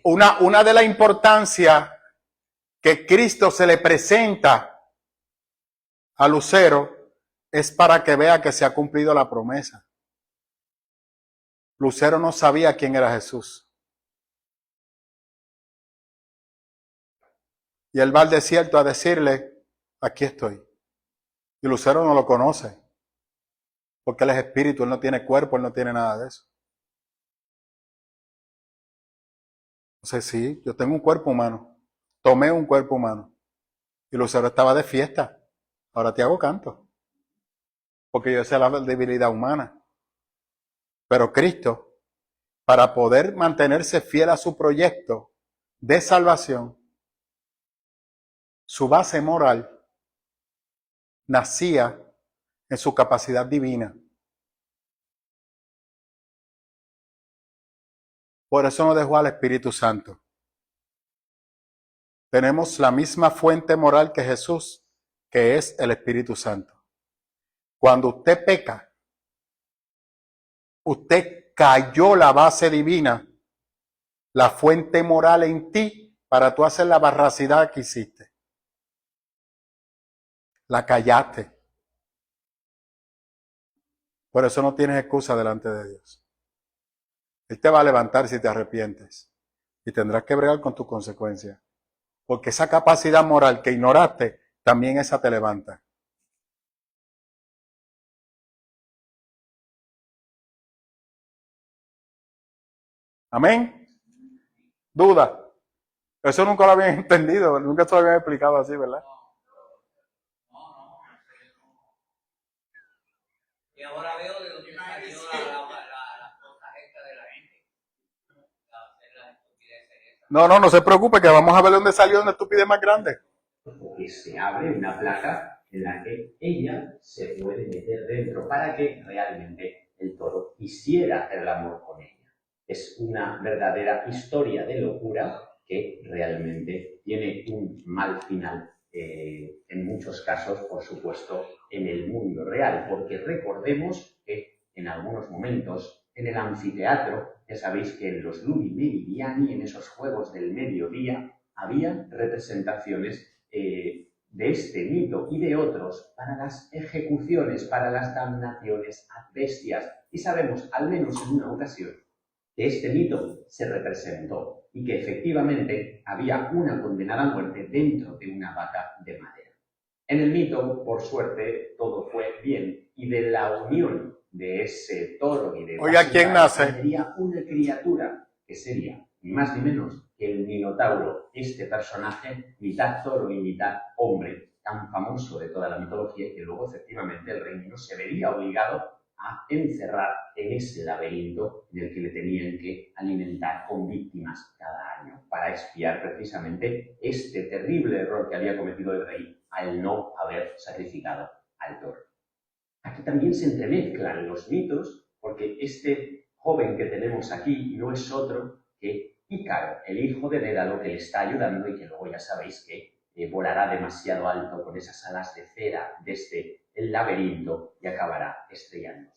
una de las importancias que Cristo se le presenta a Lucero es para que vea que se ha cumplido la promesa. Lucero no sabía quién era Jesús. Y él va al desierto a decirle, aquí estoy. Y Lucero no lo conoce. Porque él es espíritu, él no tiene cuerpo, él no tiene nada de eso. Entonces sí, yo tengo un cuerpo humano. Tomé un cuerpo humano. Y Lucero estaba de fiesta. Ahora te hago canto. Porque yo sé la debilidad humana. Pero Cristo, para poder mantenerse fiel a su proyecto de salvación, su base moral nacía en su capacidad divina. Por eso no dejó al Espíritu Santo. Tenemos la misma fuente moral que Jesús, que es el Espíritu Santo. Cuando usted peca, usted cayó la base divina, la fuente moral en ti, para tú hacer la barracidad que hiciste. La callaste. Por eso no tienes excusa delante de Dios. Él te va a levantar si te arrepientes. Y tendrás que bregar con tus consecuencias. Porque esa capacidad moral que ignoraste, también esa te levanta. Amén. Duda. Eso nunca lo habían entendido, nunca se lo habían explicado así, ¿verdad? Y ahora veo de dónde salió las cosas estas de la gente. Hacer las estupideces esas. No se preocupe, que vamos a ver dónde salió una estupidez más grande. Porque se abre una placa en la que ella se puede meter dentro para que realmente el toro quisiera hacer el amor con ella. Es una verdadera historia de locura que realmente tiene un mal final, en muchos casos, por supuesto, en el mundo real, porque recordemos que en algunos momentos en el anfiteatro, ya sabéis que en los Ludi Meridiani, en esos juegos del mediodía, había representaciones de este mito y de otros para las ejecuciones, para las damnaciones a bestias. Y sabemos, al menos en una ocasión, que este mito se representó y que efectivamente había una condenada a muerte dentro de una vaca de madera. En el mito, por suerte, todo fue bien y de la unión de ese toro y de Oiga, ¿quién nace? sería una criatura que sería ni más ni menos que el Minotauro, este personaje mitad toro y mitad hombre, tan famoso de toda la mitología, que luego efectivamente el reino se vería obligado a encerrar en ese laberinto en el que le tenían que alimentar con víctimas cada año para expiar precisamente este terrible error que había cometido el rey al no haber sacrificado al toro. Aquí también se entremezclan los mitos, porque este joven que tenemos aquí no es otro que Ícaro, el hijo de Dédalo, que le está ayudando y que luego ya sabéis que volará demasiado alto con esas alas de cera desde el laberinto y acabará estrellándose.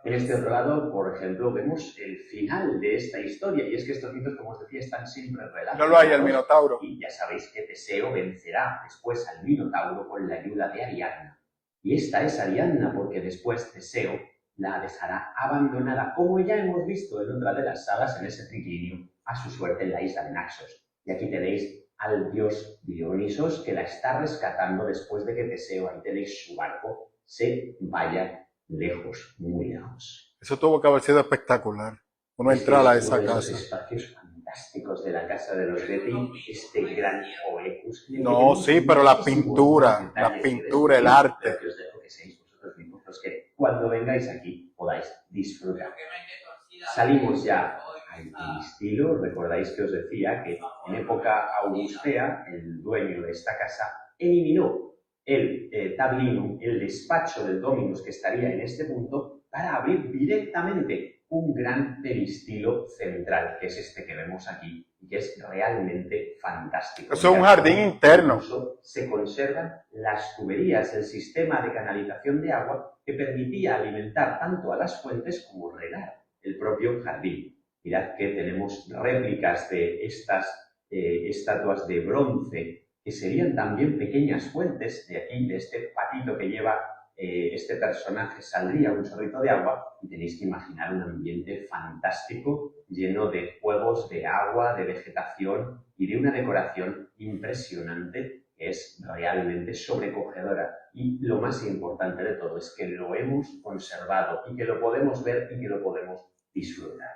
En este otro lado, por ejemplo, vemos el final de esta historia, y es que estos mitos, como os decía, están siempre relacionados. No lo hay el Minotauro. Y ya sabéis que Teseo vencerá después al Minotauro con la ayuda de Ariadna. Y esta es Ariadna porque después Teseo la dejará abandonada, como ya hemos visto en otra de las sagas, en ese triclinio, a su suerte en la isla de Naxos. Y aquí tenéis al dios Dionisos que la está rescatando después de que Teseo, ahí tenéis su barco, se vaya lejos, muy lejos. Eso tuvo que haber sido espectacular. Uno entrar a esa Uno de los casa. espacios fantásticos de la casa de los Getty, este gran Oecus. No, sí, pero la pintura, el arte. Pero que os dejo que seáis vosotros mismos los que cuando vengáis aquí podáis disfrutar. Salimos ya al peristilo. Recordáis que os decía que en época augustea el dueño de esta casa eliminó el tablino, el despacho del Dominus que estaría en este punto, para abrir directamente un gran peristilo central, que es este que vemos aquí, y que es realmente fantástico. Eso es un jardín interno. Incluso se conservan las tuberías, el sistema de canalización de agua que permitía alimentar tanto a las fuentes como regar el propio jardín. Mirad que tenemos réplicas de estas estatuas de bronce, que serían también pequeñas fuentes. De aquí, de este patito que lleva este personaje, saldría un chorrito de agua, y tenéis que imaginar un ambiente fantástico, lleno de juegos, de agua, de vegetación y de una decoración impresionante que es realmente sobrecogedora. Y lo más importante de todo es que lo hemos conservado y que lo podemos ver y que lo podemos disfrutar.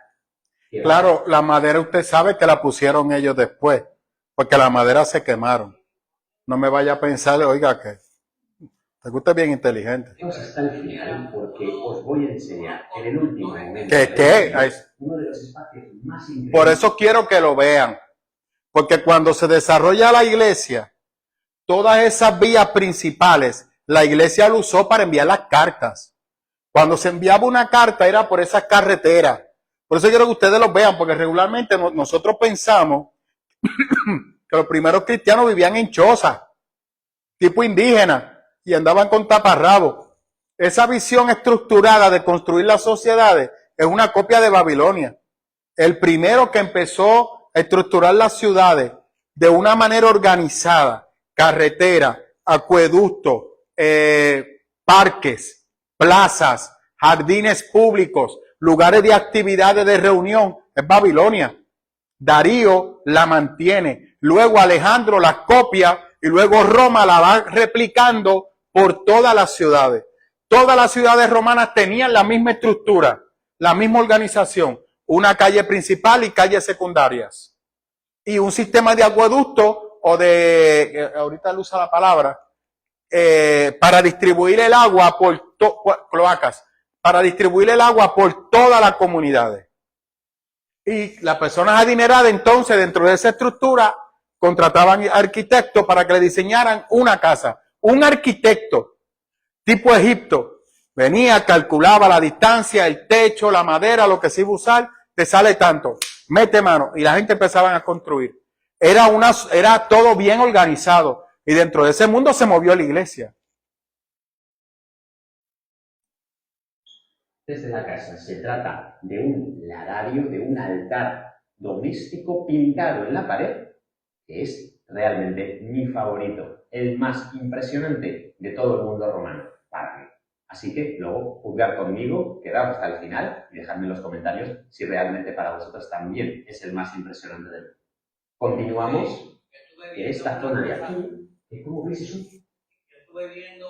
Claro, la madera usted sabe que la pusieron ellos después, porque la madera se quemaron. No me vaya a pensar, oiga, que usted es bien inteligente. Vamos hasta el final porque os voy a enseñar en el último momento. ¿Qué? Uno de los espacios más increíbles. Por eso quiero que lo vean, porque cuando se desarrolla la iglesia, todas esas vías principales, la iglesia lo usó para enviar las cartas. Cuando se enviaba una carta era por esas carreteras. Por eso quiero que ustedes lo vean, porque regularmente nosotros pensamos que los primeros cristianos vivían en chozas, tipo indígena, y andaban con taparrabos. Esa visión estructurada de construir las sociedades es una copia de Babilonia. El primero que empezó a estructurar las ciudades de una manera organizada, carretera, acueducto, parques, plazas, jardines públicos, lugares de actividades de reunión, es Babilonia. Darío la mantiene, luego Alejandro la copia y luego Roma la va replicando por todas las ciudades. Todas las ciudades romanas tenían la misma estructura, la misma organización, una calle principal y calles secundarias. Y un sistema de acueducto o de, ahorita él usa la palabra, para distribuir el agua por cloacas, para distribuir el agua por todas las comunidades. Y las personas adineradas entonces dentro de esa estructura contrataban arquitectos para que le diseñaran una casa. Un arquitecto tipo Egipto venía, calculaba la distancia, el techo, la madera, lo que se iba a usar, te sale tanto, mete mano, y la gente empezaba a construir. Era todo bien organizado, y dentro de ese mundo se movió la iglesia. Desde la casa se trata de un ladario, de un altar doméstico pintado en la pared, que es realmente mi favorito, el más impresionante de todo el mundo romano, para mí. Así que luego juzgar conmigo, quedaos hasta el final y dejadme en los comentarios si realmente para vosotros también es el más impresionante del mundo. Continuamos, que esta zona de aquí, que como veis es un... Yo estuve viendo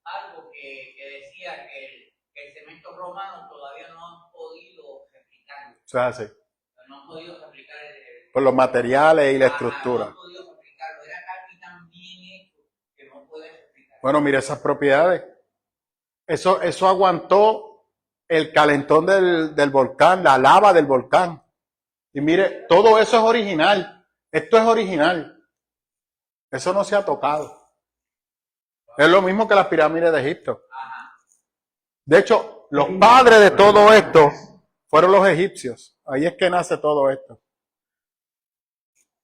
algo que decía que el cemento romano todavía no han podido replicarlo. O sea, sí. No han podido replicar Por los materiales y la estructura. No han podido replicarlo. Era casi tan bien hecho que no pueden replicarlo. Bueno, mire esas propiedades. Eso aguantó el calentón del volcán, la lava del volcán. Y mire, todo eso es original. Esto es original. Eso no se ha tocado. Es lo mismo que las pirámides de Egipto. De hecho, los padres de todo esto fueron los egipcios. Ahí es que nace todo esto.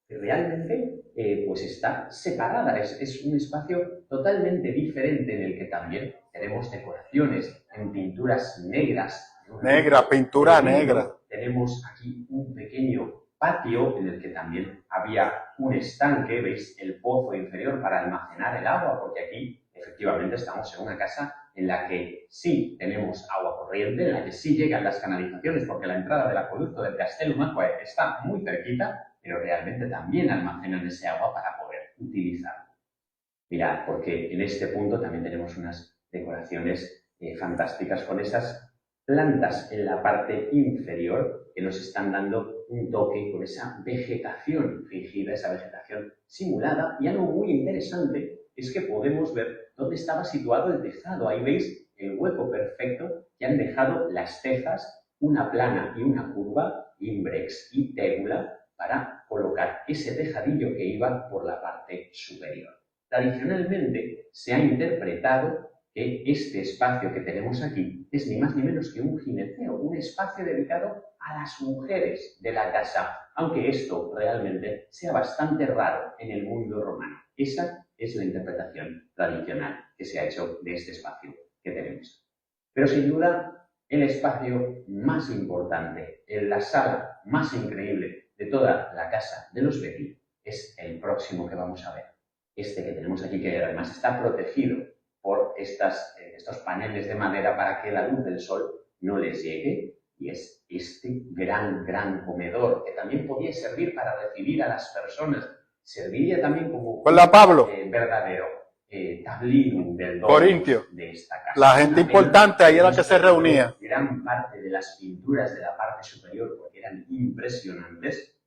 Realmente pues está separada, es un espacio totalmente diferente en el que también tenemos decoraciones en pinturas negras. Negra, pintura negra. Tenemos aquí un pequeño patio en el que también había un estanque, veis el pozo inferior para almacenar el agua, porque aquí efectivamente estamos en una casa en la que sí tenemos agua corriente, en la que sí llegan las canalizaciones, porque la entrada del acueducto del Castellumacue está muy cerquita, pero realmente también almacenan ese agua para poder utilizarla. Mirad, porque en este punto también tenemos unas decoraciones fantásticas con esas plantas en la parte inferior que nos están dando un toque con esa vegetación fingida, esa vegetación simulada. Y algo muy interesante es que podemos ver dónde estaba situado el tejado. Ahí veis el hueco perfecto que han dejado las tejas, una plana y una curva, imbrex y tégula, para colocar ese tejadillo que iba por la parte superior. Tradicionalmente se ha interpretado que este espacio que tenemos aquí es ni más ni menos que un gineceo, un espacio dedicado a las mujeres de la casa, aunque esto realmente sea bastante raro en el mundo romano. Esa es la interpretación tradicional que se ha hecho de este espacio que tenemos. Pero sin duda, el espacio más importante, la sala más increíble de toda la casa de los Betti, es el próximo que vamos a ver. Este que tenemos aquí, que además está protegido por estos paneles de madera para que la luz del sol no les llegue, y es este gran comedor que también podía servir para recibir a las personas, serviría también como Hola, Pablo. Verdadero tablinum del Corintio. de esta casa. La gente importante ahí era la que se reunía. Gran parte de las pinturas de la parte superior, porque eran impresionantes,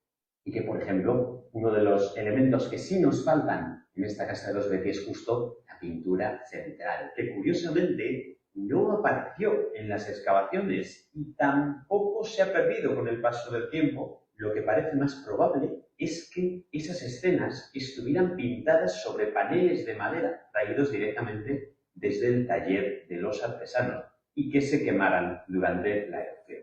y que, por ejemplo, uno de los elementos que sí nos faltan en esta casa de los Betti es justo la pintura central, que curiosamente no apareció en las excavaciones y tampoco se ha perdido con el paso del tiempo. Lo que parece más probable es que esas escenas estuvieran pintadas sobre paneles de madera traídos directamente desde el taller de los artesanos y que se quemaran durante la erupción.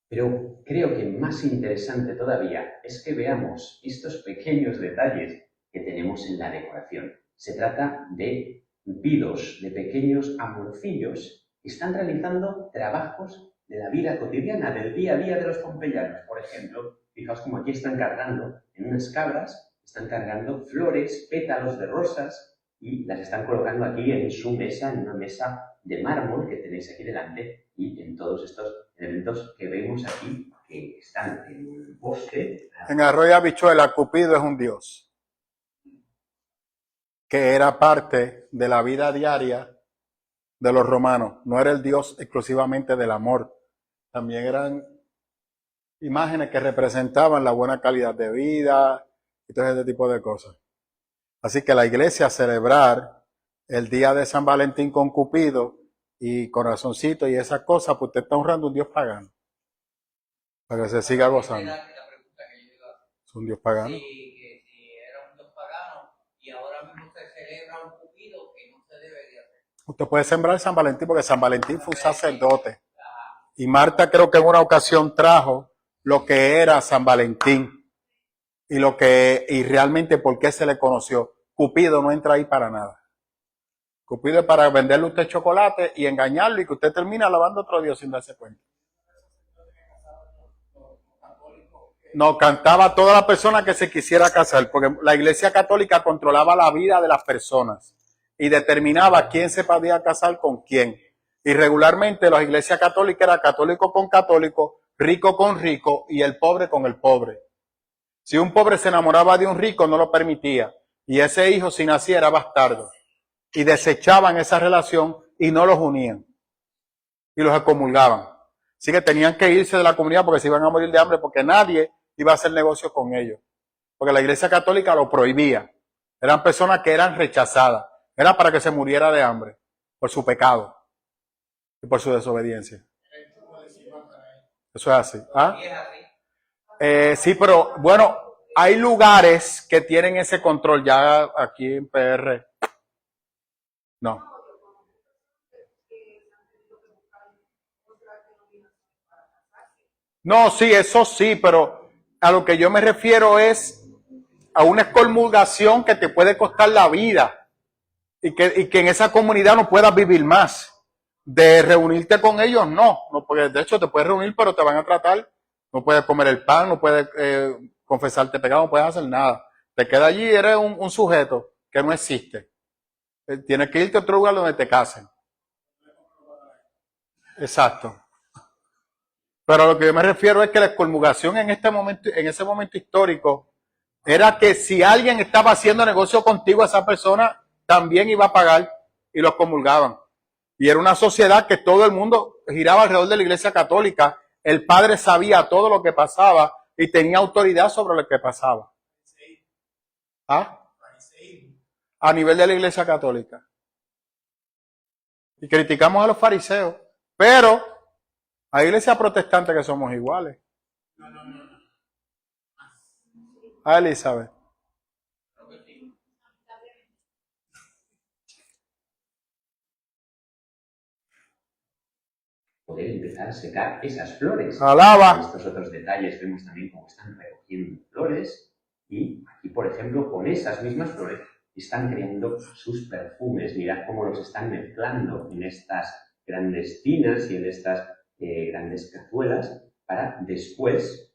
Pero creo que más interesante todavía es que veamos estos pequeños detalles que tenemos en la decoración. Se trata de vidos, de pequeños amorcillos que están realizando trabajos de la vida cotidiana, del día a día de los pompeyanos. Por ejemplo, fijaos como aquí están cargando en unas cabras, están cargando flores, pétalos de rosas y las están colocando aquí en su mesa, en una mesa de mármol que tenéis aquí delante, y en todos estos elementos que vemos aquí que están en el bosque. En Arroyo Habichuela, Cupido es un dios que era parte de la vida diaria de los romanos. No era el dios exclusivamente del amor, también eran imágenes que representaban la buena calidad de vida y todo ese tipo de cosas. Así que la iglesia celebrar el día de San Valentín con Cupido y corazoncito y esas cosas, pues usted está honrando a un dios pagano para que se siga gozando. Es un dios pagano. Sí, que si era un dios pagano y ahora mismo se celebra un Cupido que no se debería hacer. Usted puede sembrar San Valentín porque San Valentín fue un sacerdote. Y Marta creo que en una ocasión trajo lo que era San Valentín y realmente por qué se le conoció. Cupido no entra ahí para nada. Cupido es para venderle a usted chocolate y engañarlo y que usted termina alabando a otro Dios sin darse cuenta. No, cantaba toda la persona que se quisiera casar, porque la Iglesia Católica controlaba la vida de las personas y determinaba quién se podía casar con quién. Y regularmente la Iglesia Católica era católico con católico, rico con rico y el pobre con el pobre. Si un pobre se enamoraba de un rico, no lo permitía. Y ese hijo, si nacía, era bastardo. Y desechaban esa relación y no los unían. Y los excomulgaban. Así que tenían que irse de la comunidad porque se iban a morir de hambre, porque nadie iba a hacer negocio con ellos. Porque la Iglesia Católica lo prohibía. Eran personas que eran rechazadas. Era para que se muriera de hambre por su pecado y por su desobediencia. Eso es así. ¿Ah? Sí, pero bueno, hay lugares que tienen ese control. Ya aquí en PR, no. No, sí, eso sí, pero a lo que yo me refiero es a una excomulgación que te puede costar la vida y que en esa comunidad no puedas vivir más. De reunirte con ellos, no, porque de hecho te puedes reunir, pero te van a tratar, no puedes comer el pan, no puedes confesarte pecado, no puedes hacer nada. Te queda allí, eres un sujeto que no existe. Tienes que irte a otro lugar donde te casen. Exacto. Pero a lo que yo me refiero es que la excomulgación en ese momento histórico, era que si alguien estaba haciendo negocio contigo, esa persona también iba a pagar y lo excomulgaban. Y era una sociedad que todo el mundo giraba alrededor de la Iglesia Católica. El padre sabía todo lo que pasaba y tenía autoridad sobre lo que pasaba. ¿Ah? A nivel de la Iglesia Católica. Y criticamos a los fariseos, pero hay iglesias protestantes que somos iguales. A Elizabeth. Poder empezar a secar esas flores. Alaba. En estos otros detalles vemos también cómo están recogiendo flores y aquí, por ejemplo, con esas mismas flores están creando sus perfumes. Mirad cómo los están mezclando en estas grandes tinas y en estas grandes cazuelas para después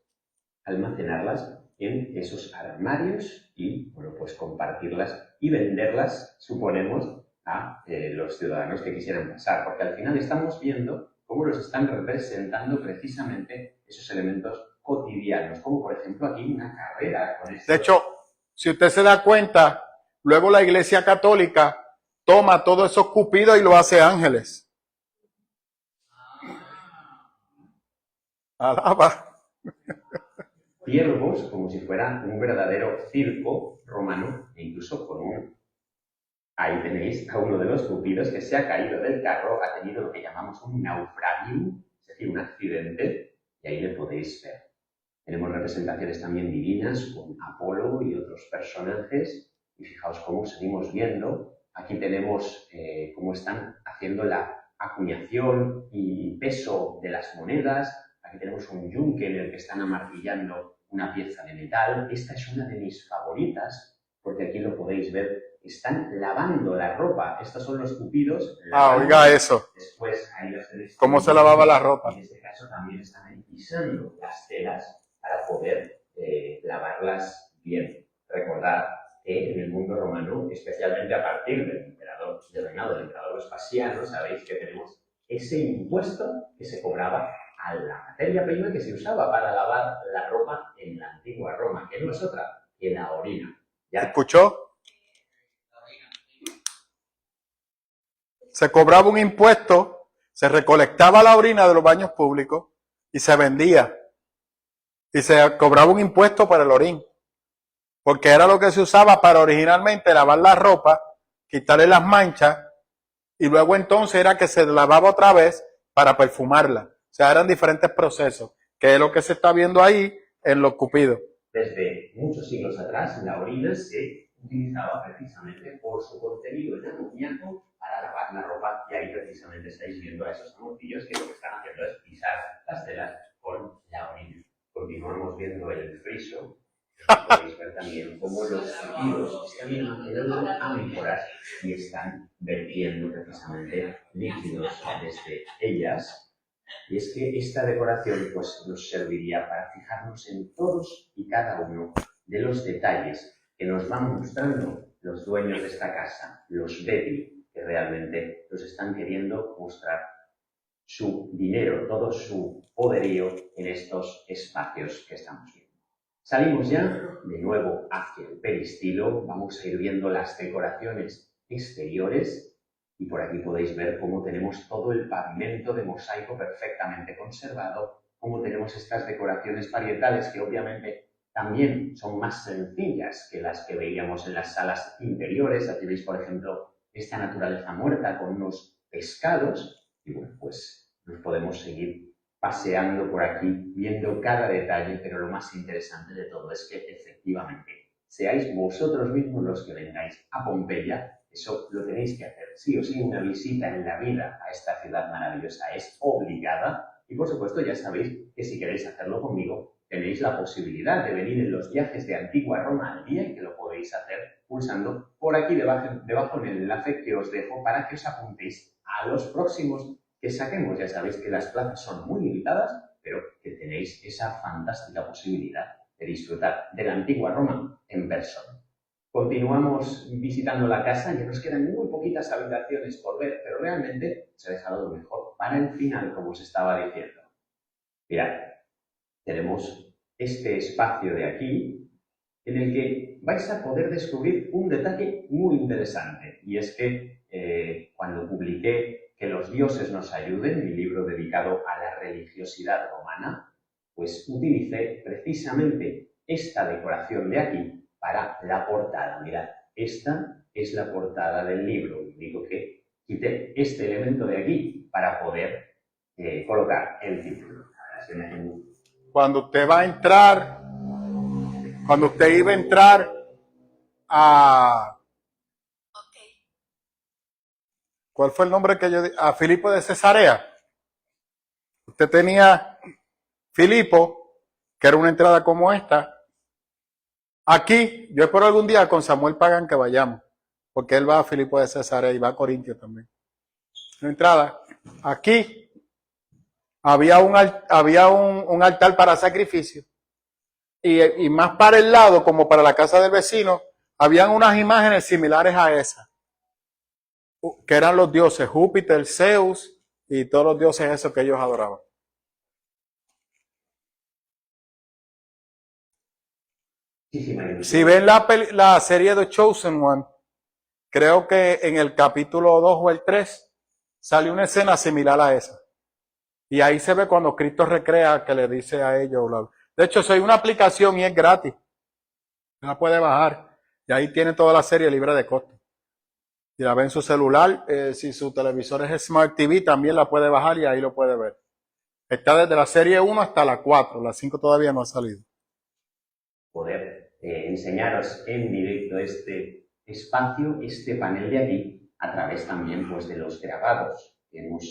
almacenarlas en esos armarios y, bueno, pues compartirlas y venderlas, suponemos, a los ciudadanos que quisieran pasar. Porque al final estamos viendo cómo nos están representando precisamente esos elementos cotidianos, como por ejemplo aquí una carrera con esto. De hecho, si usted se da cuenta, luego la Iglesia Católica toma todos esos cupidos y lo hace ángeles. Alaba. Ciervos, como si fuera un verdadero circo romano, e incluso con un... Ahí tenéis a uno de los cupidos que se ha caído del carro, ha tenido lo que llamamos un naufragium, es decir, un accidente, y ahí le podéis ver. Tenemos representaciones también divinas con Apolo y otros personajes, y fijaos cómo seguimos viendo. Aquí tenemos cómo están haciendo la acuñación y peso de las monedas. Aquí tenemos un yunque en el que están amartillando una pieza de metal. Esta es una de mis favoritas, porque aquí lo podéis ver. Están lavando la ropa. Estos son los cupidos. Oiga eso. Después ahí los tenéis. ¿Cómo se lavaba la ropa? En este caso también están ahí pisando las telas para poder lavarlas bien. Recordad que en el mundo romano, especialmente a partir del reinado del emperador Vespasiano, sabéis que tenemos ese impuesto que se cobraba a la materia prima que se usaba para lavar la ropa en la antigua Roma, que no es otra que la orina. ¿Ya? ¿Escuchó? Se cobraba un impuesto, se recolectaba la orina de los baños públicos y se vendía. Y se cobraba un impuesto para el orín. Porque era lo que se usaba para originalmente lavar la ropa, quitarle las manchas, y luego entonces era que se lavaba otra vez para perfumarla. O sea, eran diferentes procesos, que es lo que se está viendo ahí en los cupidos. Desde muchos siglos atrás, la orina se utilizaba precisamente por su contenido en amoníaco para lavar la ropa, y ahí precisamente estáis viendo a esos amortillos que lo que están haciendo es pisar las telas con la orina. Continuamos viendo el friso. Podéis ver también cómo los cupidos están imaginando ánforas y están vertiendo precisamente líquidos desde ellas. Y es que esta decoración pues, nos serviría para fijarnos en todos y cada uno de los detalles que nos van mostrando los dueños de esta casa, los Bepi, que realmente nos están queriendo mostrar su dinero, todo su poderío en estos espacios que estamos viendo. Salimos ya de nuevo hacia el peristilo, vamos a ir viendo las decoraciones exteriores y por aquí podéis ver cómo tenemos todo el pavimento de mosaico perfectamente conservado, cómo tenemos estas decoraciones parietales que obviamente también son más sencillas que las que veíamos en las salas interiores. Aquí veis, por ejemplo, esta naturaleza muerta con unos pescados y bueno, pues nos podemos seguir paseando por aquí, viendo cada detalle, pero lo más interesante de todo es que efectivamente seáis vosotros mismos los que vengáis a Pompeya Eso lo tenéis que hacer. Sí o sí, una visita en la vida a esta ciudad maravillosa es obligada. Y por supuesto, ya sabéis que si queréis hacerlo conmigo, tenéis la posibilidad de venir en los viajes de Antigua Roma al día y que lo podéis hacer pulsando por aquí debajo en el enlace que os dejo para que os apuntéis a los próximos que saquemos. Ya sabéis que las plazas son muy limitadas, pero que tenéis esa fantástica posibilidad de disfrutar de la Antigua Roma en persona. Continuamos visitando la casa, ya nos quedan muy poquitas habitaciones por ver, pero realmente se ha dejado lo mejor para el final, como os estaba diciendo. Mirad, tenemos este espacio de aquí en el que vais a poder descubrir un detalle muy interesante, y es que cuando publiqué Que los dioses nos ayuden, mi libro dedicado a la religiosidad romana, pues utilicé precisamente esta decoración de aquí para la portada. Mirad, esta es la portada del libro. Digo que quité este elemento de aquí para poder colocar el título. Cuando usted va a entrar, cuando usted iba a entrar a... ¿Cuál fue el nombre que yo di? A Filipo de Cesarea. Usted tenía Filipo, que era una entrada como esta. Aquí, yo espero algún día con Samuel Pagan que vayamos, porque él va a Filipo de Cesarea y va a Corintio también. Una entrada. Aquí había un altar para sacrificio. Y más para el lado, como para la casa del vecino, habían unas imágenes similares a esas, que eran los dioses Júpiter, Zeus y todos los dioses esos que ellos adoraban. Si ven la serie de Chosen One, creo que en el capítulo 2 o el 3 sale una escena similar a esa. Y ahí se ve cuando Cristo recrea que le dice a ellos. De hecho, soy una aplicación y es gratis. La puede bajar. Y ahí tiene toda la serie libre de costo. Si la ve en su celular, si su televisor es Smart TV, también la puede bajar y ahí lo puede ver. Está desde la serie 1 hasta la 4. La 5 todavía no ha salido. Poder enseñaros en directo este espacio, este panel de aquí, a través también pues, de los grabados que hemos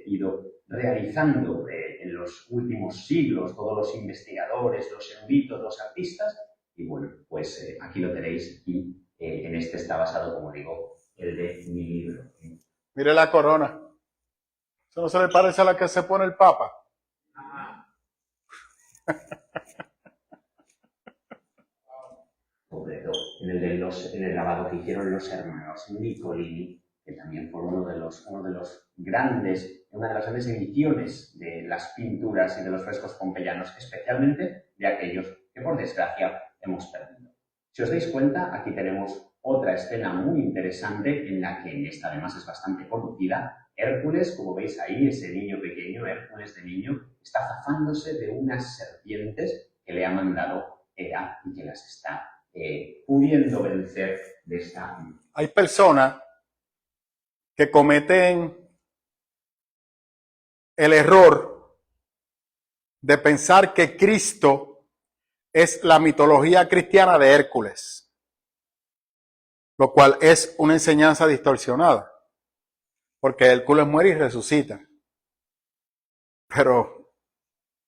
ido realizando en los últimos siglos, todos los investigadores, los eruditos, los artistas. Y bueno, pues aquí lo tenéis y en este está basado, como digo, el de mi libro. Mire la corona. ¿Eso no se le parece a la que se pone el Papa? En el grabado que hicieron los hermanos Nicolini, que también fue una de las grandes ediciones de las pinturas y de los frescos pompeyanos, especialmente de aquellos que por desgracia hemos perdido. Si os dais cuenta, aquí tenemos otra escena muy interesante en la que esta además es bastante conocida. Hércules, como veis ahí, ese niño pequeño, Hércules de niño, está zafándose de unas serpientes que le ha mandado Hera y que las está pudiendo vencer de esta. Hay personas que cometen el error de pensar que Cristo es la mitología cristiana de Hércules, lo cual es una enseñanza distorsionada, porque Hércules muere y resucita. Pero, o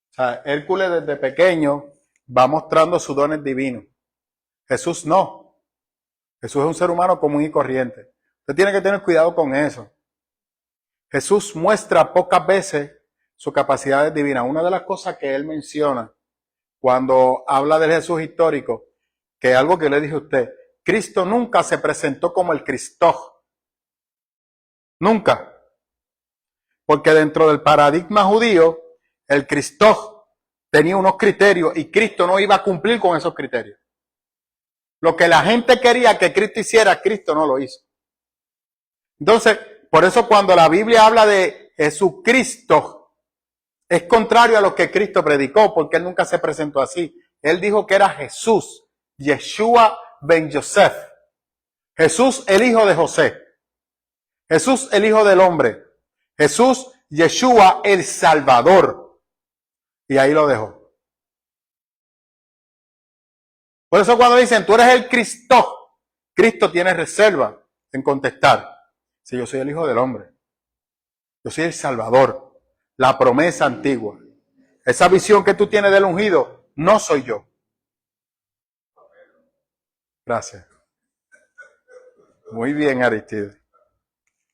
sea, Hércules desde pequeño va mostrando sus dones divinos. Jesús no. Jesús es un ser humano común y corriente. Usted tiene que tener cuidado con eso. Jesús muestra pocas veces sus capacidades divinas. Una de las cosas que él menciona cuando habla del Jesús histórico, que es algo que le dije a usted, Cristo nunca se presentó como el Cristo. Nunca. Porque dentro del paradigma judío, el Cristo tenía unos criterios y Cristo no iba a cumplir con esos criterios. Lo que la gente quería que Cristo hiciera, Cristo no lo hizo. Entonces, por eso cuando la Biblia habla de Jesucristo, es contrario a lo que Cristo predicó, porque él nunca se presentó así. Él dijo que era Jesús, Yeshua ben Yosef. Jesús, el hijo de José. Jesús, el hijo del hombre. Jesús, Yeshua, el Salvador. Y ahí lo dejó. Por eso cuando dicen, tú eres el Cristo, Cristo tiene reserva. en contestar. Si yo soy el Hijo del Hombre, yo soy el Salvador, la promesa antigua. Esa visión que tú tienes del ungido, no soy yo. Gracias. Muy bien, Aristides.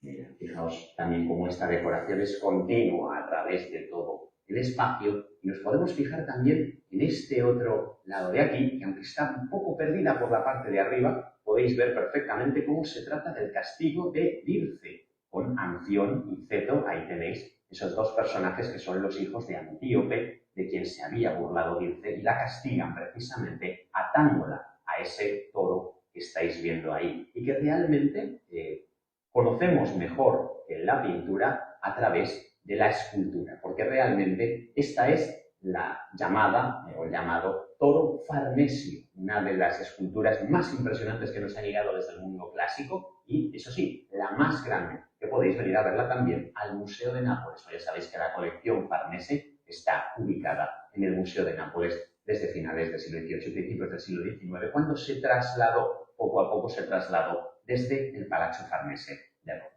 Mira, fijaos también cómo esta decoración es continua a través de todo el espacio y nos podemos fijar también en este otro lado de aquí, que aunque está un poco perdida por la parte de arriba, podéis ver perfectamente cómo se trata del castigo de Dirce, con Anción y Ceto. Ahí tenéis esos dos personajes que son los hijos de Antíope, de quien se había burlado Dirce, y la castigan precisamente atándola a ese toro que estáis viendo ahí y que realmente conocemos mejor en la pintura a través de la escultura, porque realmente esta es la llamada, o el llamado toro farnesio, una de las esculturas más impresionantes que nos ha llegado desde el mundo clásico y, eso sí, la más grande, que podéis venir a verla también al Museo de Nápoles. Ya sabéis que la colección Farnese está ubicada en el Museo de Nápoles desde finales del siglo XVIII y principios del siglo XIX, cuando se trasladó, poco a poco se trasladó desde el Palazzo Farnese de Roma.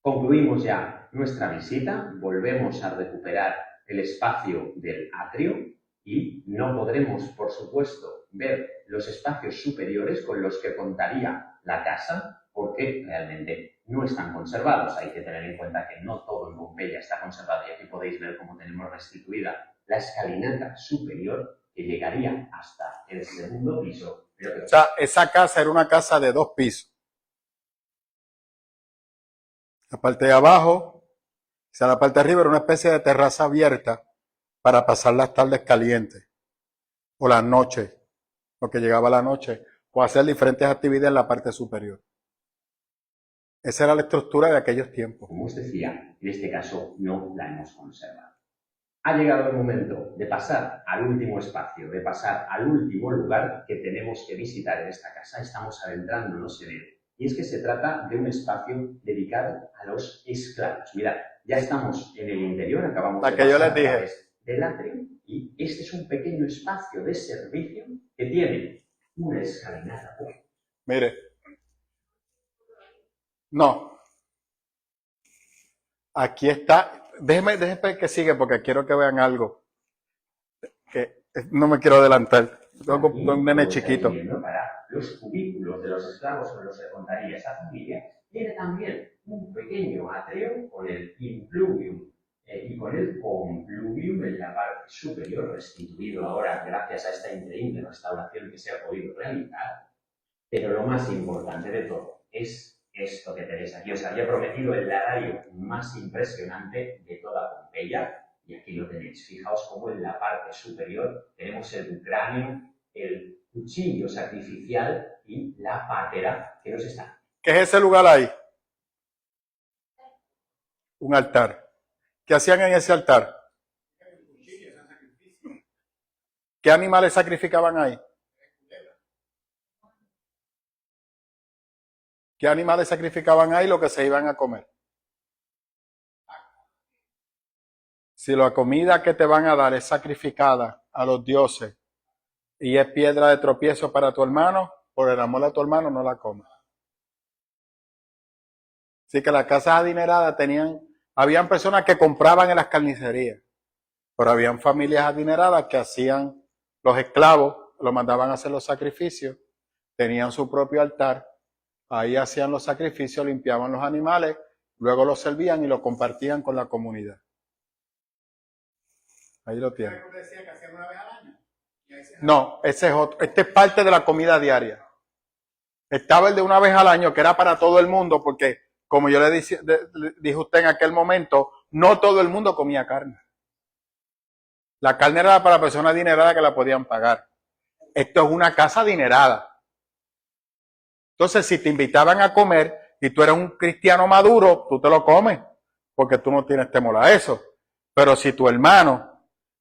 Concluimos ya nuestra visita, volvemos a recuperar el espacio del atrio y no podremos, por supuesto, ver los espacios superiores con los que contaría la casa, porque realmente no están conservados. Hay que tener en cuenta que no todo en Pompeya está conservado y aquí podéis ver cómo tenemos restituida la escalinata superior que llegaría hasta el segundo piso. O sea, esa casa era una casa de 2 pisos. La parte de abajo, o sea, la parte de arriba era una especie de terraza abierta para pasar las tardes calientes o las noches, lo que llegaba a la noche, o hacer diferentes actividades en la parte superior. Esa era la estructura de aquellos tiempos. Como os decía, en este caso no la hemos conservado. Ha llegado el momento de pasar al último espacio, de pasar al último lugar que tenemos que visitar en esta casa. Estamos adentrándonos en él. Y es que se trata de un espacio dedicado a los esclavos. Mirad, ya estamos en el interior, acabamos de pasar a través del atrio, y este es un pequeño espacio de servicio que tiene una escalinata. Mire. No. Aquí está. Déjeme que siga porque quiero que vean algo. Que no me quiero adelantar. Tengo un nene chiquito. Para los cubículos de los esclavos con los que contaría esa familia, tiene también un pequeño atrio con el impluvium y con el compluvium en la parte superior, restituido ahora gracias a esta increíble restauración que se ha podido realizar. Pero lo más importante de todo es esto que tenéis aquí. Os había prometido el ladario más impresionante de toda Pompeya, y aquí lo tenéis. Fijaos cómo en la parte superior tenemos el cráneo, el cuchillo sacrificial y la pátera que nos está. ¿Qué es ese lugar ahí? Un altar. ¿Qué hacían en ese altar? ¿Qué animales sacrificaban ahí? ¿Qué animales sacrificaban ahí lo que se iban a comer? Si la comida que te van a dar es sacrificada a los dioses y es piedra de tropiezo para tu hermano, por el amor a tu hermano no la comas. Así que las casas adineradas habían personas que compraban en las carnicerías, pero habían familias adineradas que hacían los esclavos, los mandaban a hacer los sacrificios, tenían su propio altar, ahí hacían los sacrificios, limpiaban los animales, luego los servían y los compartían con la comunidad. Ahí lo tienen. No, ese es otro. Este es parte de la comida diaria. Estaba el de una vez al año, que era para todo el mundo, porque, como yo le dije a usted en aquel momento, no todo el mundo comía carne. La carne era para personas adineradas que la podían pagar. Esto es una casa adinerada. Entonces, si te invitaban a comer y tú eres un cristiano maduro, tú te lo comes, porque tú no tienes temor a eso. Pero si tu hermano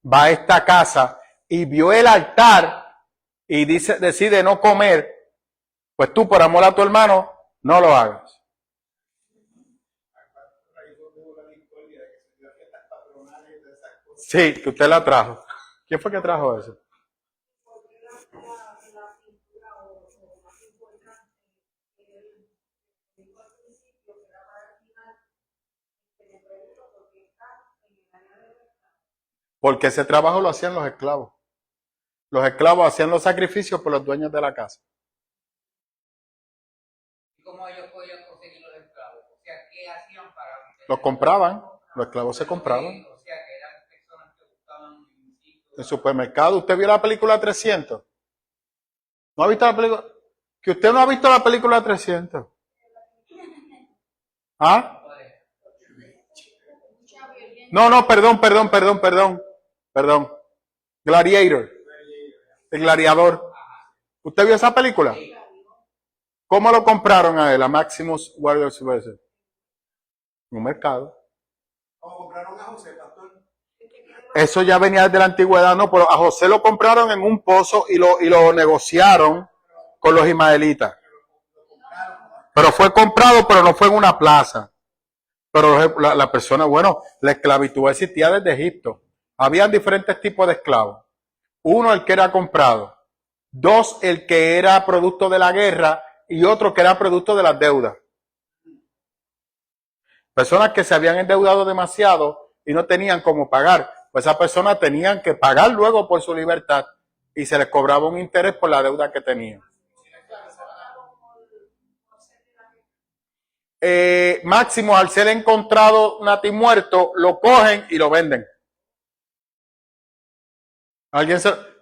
va a esta casa y vio el altar y decide no comer, pues tú, por amor a tu hermano, no lo hagas. Sí, que usted la trajo. ¿Quién fue que trajo eso? Porque ese trabajo lo hacían los esclavos. Los esclavos hacían los sacrificios por los dueños de la casa. ¿Y cómo ellos podían conseguir los esclavos? O sea, ¿qué hacían para...? Los compraban, los esclavos se compraban. O sea, que eran personas que buscaban En supermercado. ¿Usted vio la película 300? ¿No ha visto la película? Que usted no ha visto la película 300. ¿Ah? No, perdón. Gladiator. El gladiador. ¿Usted vio esa película? ¿Cómo lo compraron a él, a Maximus Warrior Subversive? En un mercado. ¿Cómo compraron a José, pastor? Eso ya venía desde la antigüedad, no, pero a José lo compraron en un pozo y lo negociaron con los ismaelitas. Pero fue comprado, pero no fue en una plaza. Pero la persona, bueno, la esclavitud existía desde Egipto. Habían diferentes tipos de esclavos. Uno, el que era comprado. Dos, el que era producto de la guerra. Y otro que era producto de las deudas. Personas que se habían endeudado demasiado y no tenían cómo pagar. Pues esas personas tenían que pagar luego por su libertad y se les cobraba un interés por la deuda que tenían. Máximo, al ser encontrado natimuerto, lo cogen y lo venden.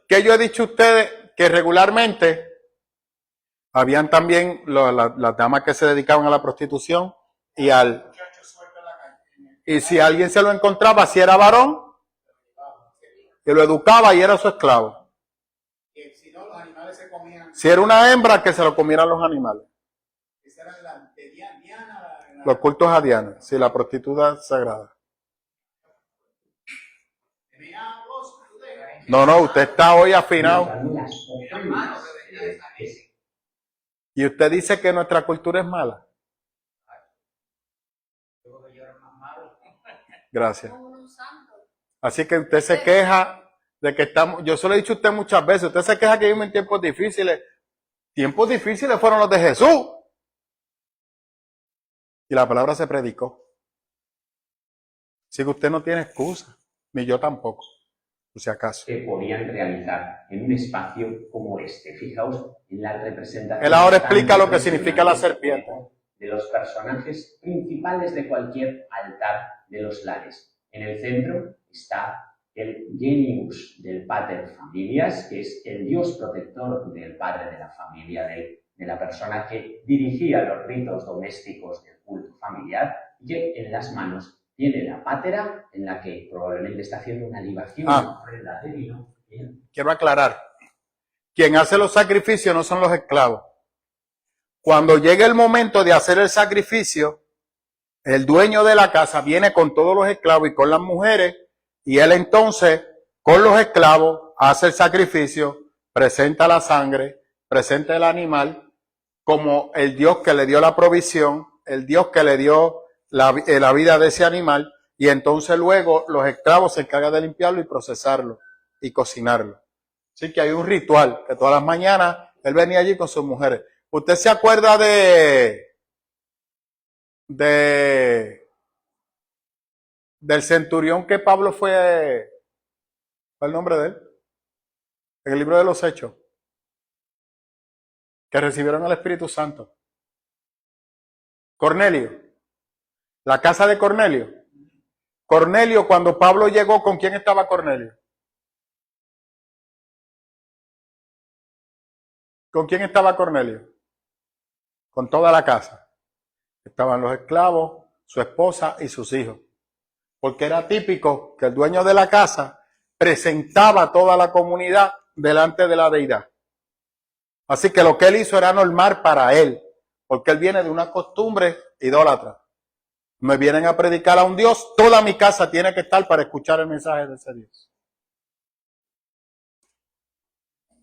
¿Qué yo he dicho a ustedes? Que regularmente habían también las damas que se dedicaban a la prostitución y si alguien se lo encontraba, si era varón, que lo educaba y era su esclavo. Si no, los animales se comían. Si era una hembra, que se lo comieran los animales. Esa era de Diana, Los cultos a Diana, sí, la prostituta sagrada. tenía dos. No, usted está hoy afinado. Y usted dice que nuestra cultura es mala. Gracias. Así que usted se queja de que estamos, yo se lo he dicho a usted muchas veces, usted se queja que vive en tiempos difíciles. Tiempos difíciles fueron los de Jesús. Y la palabra se predicó. Así que usted no tiene excusa, ni yo tampoco, por si acaso. Que podían realizar en un espacio como este. Fijaos en la representación. Él ahora explica lo que significa la serpiente. De los personajes principales de cualquier altar de los lares. En el centro está el genius del pater familias, que es el dios protector del padre de la familia, de la persona que dirigía los ritos domésticos del culto familiar, y que en las manos tiene la pátera, en la que probablemente está haciendo una libación, una ofrenda de vino. Quiero aclarar, quien hace los sacrificios no son los esclavos. Cuando llega el momento de hacer el sacrificio, el dueño de la casa viene con todos los esclavos y con las mujeres, y él entonces, con los esclavos, hace el sacrificio, presenta la sangre, presenta el animal, como el Dios que le dio la provisión, el Dios que le dio la vida de ese animal, y entonces luego los esclavos se encargan de limpiarlo y procesarlo y cocinarlo. Así que hay un ritual, que todas las mañanas él venía allí con sus mujeres. ¿Usted se acuerda del centurión que Pablo fue? ¿Cuál es el nombre de él? En el libro de los Hechos. Que recibieron el Espíritu Santo. Cornelio. La casa de Cornelio. Cornelio, cuando Pablo llegó, ¿con quién estaba Cornelio? ¿Con quién estaba Cornelio? Con toda la casa. Estaban los esclavos, su esposa y sus hijos. Porque era típico que el dueño de la casa presentaba a toda la comunidad delante de la deidad. Así que lo que él hizo era normal para él, porque él viene de una costumbre idólatra. Me vienen a predicar a un Dios, toda mi casa tiene que estar para escuchar el mensaje de ese Dios.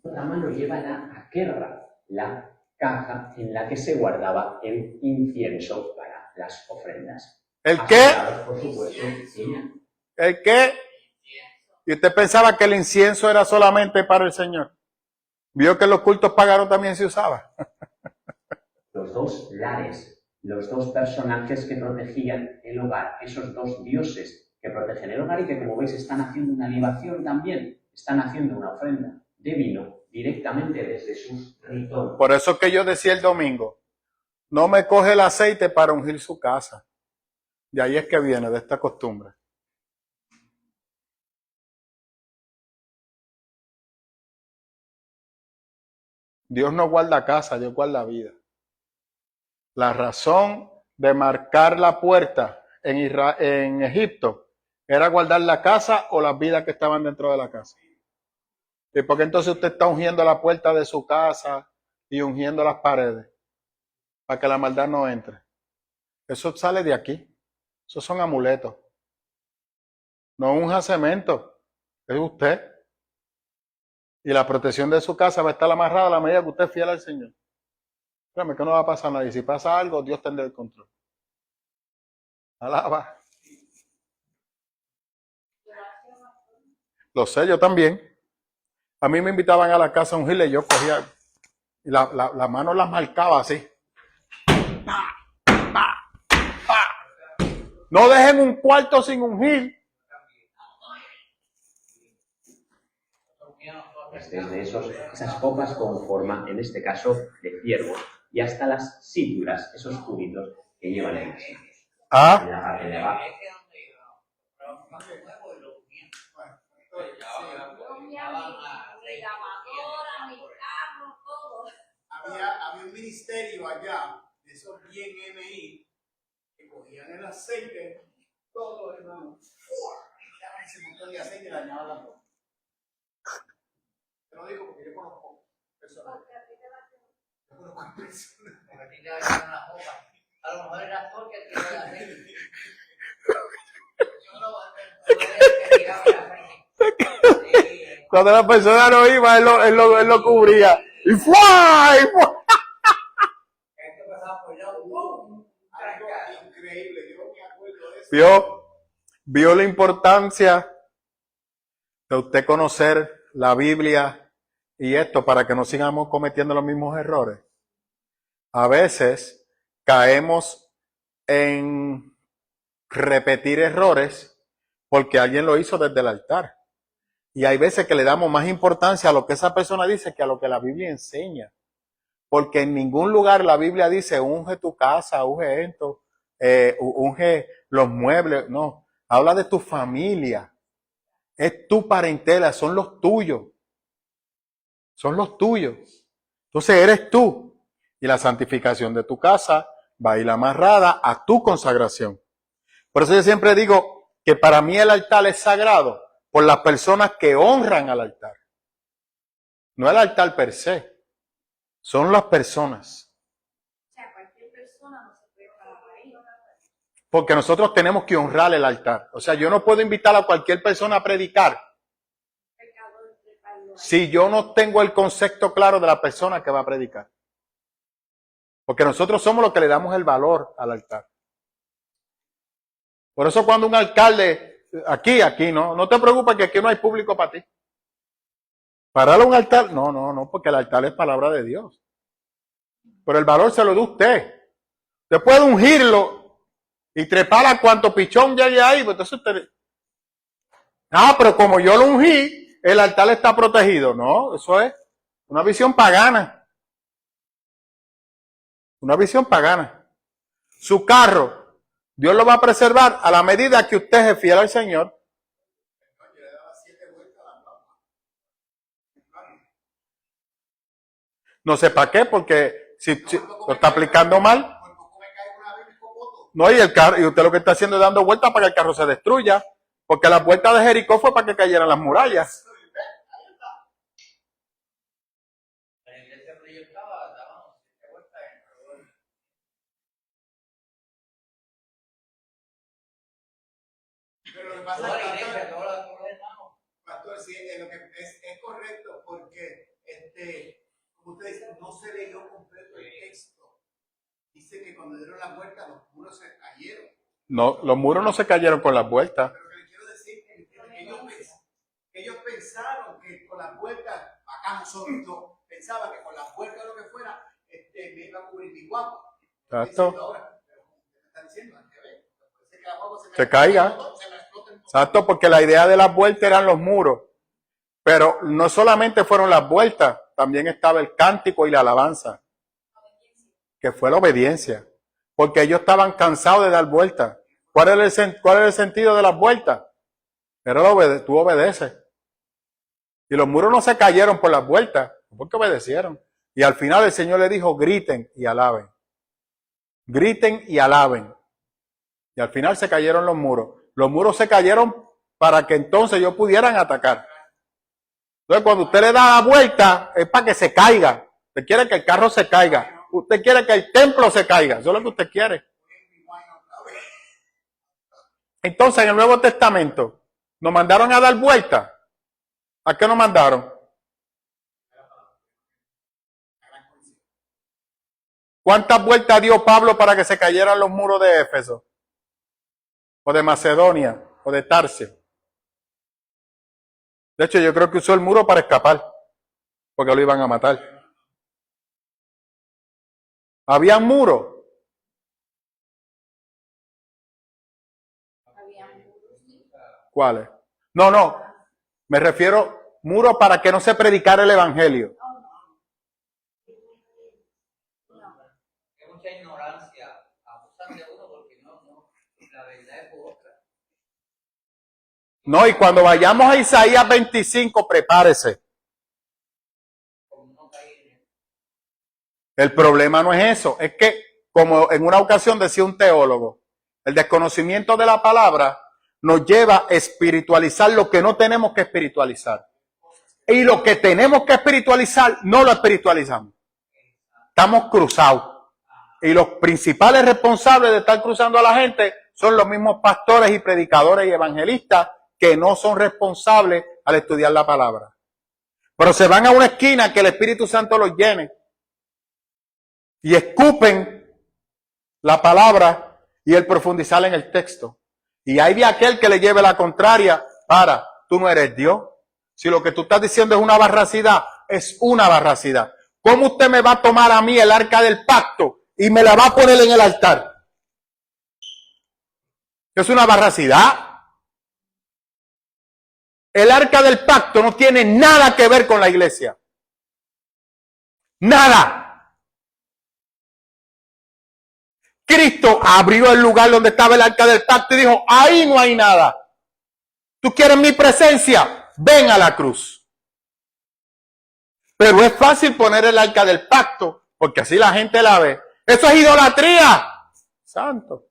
La mano lleva la aquerra, la caja en la que se guardaba el incienso para las ofrendas. ¿El qué? Por supuesto, ¿El qué? ¿Y usted pensaba que el incienso era solamente para el Señor? ¿Vio que los cultos paganos también se usaba? Los dos lares, los dos personajes que protegían el hogar, esos dos dioses que protegen el hogar y que, como veis, están haciendo una libación también, están haciendo una ofrenda de vino directamente desde sus ritos. Por eso es que yo decía el domingo, no me coge el aceite para ungir su casa. De ahí es que viene, de esta costumbre. Dios no guarda casa, Dios guarda vida. La razón de marcar la puerta en Egipto era guardar la casa o las vidas que estaban dentro de la casa. ¿Y por qué entonces usted está ungiendo la puerta de su casa y ungiendo las paredes? Para que la maldad no entre. Eso sale de aquí. Esos son amuletos. No unja cemento. Es usted. Y la protección de su casa va a estar amarrada a la medida que usted es fiel al Señor. Créame que no va a pasar nada. Y si pasa algo, Dios tendrá el control. Alaba. Lo sé, yo también. A mí me invitaban a la casa a ungirle y yo cogía y la mano las marcaba así. Pa, pa, pa. No dejen un cuarto sin ungir. Desde esas copas con forma, en este caso, de ciervo, y hasta las síturas, esos cubitos que llevan en las manos. Ah. En la parte de abajo. Había un ministerio allá, de esos bien MI, que cogían el aceite, todo, hermano, echaban ese montón de aceite y dañaban la ropa. Te lo digo porque yo conozco personas. Yo conozco personas. A lo mejor era porque te iba a hacer. Cuando la persona no iba, él lo cubría. Y ¡fua! Y ¡fua! Esto pasaba por allá. Algo increíble, yo me acuerdo de eso. Vio la importancia de usted conocer la Biblia y esto para que no sigamos cometiendo los mismos errores. A veces caemos en repetir errores porque alguien lo hizo desde el altar. Y hay veces que le damos más importancia a lo que esa persona dice que a lo que la Biblia enseña. Porque en ningún lugar la Biblia dice, unge tu casa, unge esto, unge los muebles. No, habla de tu familia. Es tu parentela, son los tuyos. Son los tuyos. Entonces eres tú. Y la santificación de tu casa va a ir amarrada a tu consagración. Por eso yo siempre digo que para mí el altar es sagrado por las personas que honran al altar. No el altar per se. Son las personas. O sea, cualquier persona no se puede parar ahí. Porque nosotros tenemos que honrar el altar. O sea, yo no puedo invitar a cualquier persona a predicar si yo no tengo el concepto claro de la persona que va a predicar. Porque nosotros somos los que le damos el valor al altar. Por eso cuando un alcalde, aquí, no te preocupes que aquí no hay público para ti. Pararle un altar, no, porque el altar es palabra de Dios. Pero el valor se lo da usted. Usted puede ungirlo y trepar a cuanto pichón llegue ahí, pues entonces usted... pero como yo lo ungí, el altar está protegido. No, eso es una visión pagana. Una visión pagana. Su carro, Dios lo va a preservar a la medida que usted es fiel al Señor. Yo le daba 7 vueltas a la plata. No sé para qué, porque si lo está aplicando mal. No, y usted lo que está haciendo es dando vueltas para que el carro se destruya. Porque la vuelta de Jericó fue para que cayeran las murallas. Pero lo que pasa es que, pastor, sí, lo que es correcto porque, como usted dice, no se leyó completo el texto. Dice que cuando dieron la vuelta los muros se cayeron. No, los muros no se cayeron con las vueltas. Pero que le quiero decir que ellos pensaron que con las vueltas, acá nosotros pensaban que con las vueltas lo que fuera, me iba a cubrir mi guapo. Exacto. Ahora, pero me están diciendo, al revés. Se caiga. Se me explota el Exacto, porque la idea de las vueltas eran los muros. Pero no solamente fueron las vueltas, también estaba el cántico y la alabanza, que fue la obediencia. Porque ellos estaban cansados de dar vueltas. ¿Cuál era el sentido de las vueltas? Era tú obedeces. Y los muros no se cayeron por las vueltas, porque obedecieron. Y al final el Señor le dijo, griten y alaben. Griten y alaben. Y al final se cayeron los muros. Los muros se cayeron para que entonces ellos pudieran atacar. Entonces cuando usted le da la vuelta, es para que se caiga. Usted quiere que el carro se caiga. Usted quiere que el templo se caiga. Eso es lo que usted quiere. Entonces en el Nuevo Testamento nos mandaron a dar vuelta. ¿A qué nos mandaron? ¿Cuántas vueltas dio Pablo para que se cayeran los muros de Éfeso? O de Macedonia, o de Tarso. De hecho, yo creo que usó el muro para escapar, porque lo iban a matar. ¿Había muros? ¿Cuáles? No. Me refiero muros para que no se predicara el evangelio. Hay mucha ignorancia, abusan de uno porque no, la verdad es otra. No, y cuando vayamos a Isaías 25, prepárese. El problema no es eso, es que, como en una ocasión decía un teólogo, el desconocimiento de la palabra nos lleva a espiritualizar lo que no tenemos que espiritualizar. Y lo que tenemos que espiritualizar, no lo espiritualizamos. Estamos cruzados. Y los principales responsables de estar cruzando a la gente son los mismos pastores y predicadores y evangelistas que no son responsables al estudiar la palabra. Pero se van a una esquina que el Espíritu Santo los llene y escupen la palabra y el profundizar en el texto. Y hay de aquel que le lleve la contraria, tú no eres Dios. Si lo que tú estás diciendo es una barracidad, es una barracidad. ¿Cómo usted me va a tomar a mí el arca del pacto y me la va a poner en el altar? Es una barracidad. El arca del pacto no tiene nada que ver con la iglesia. Nada. Cristo abrió el lugar donde estaba el arca del pacto y dijo, ahí no hay nada. ¿Tú quieres mi presencia? Ven a la cruz. Pero es fácil poner el arca del pacto, porque así la gente la ve. Eso es idolatría. Santo.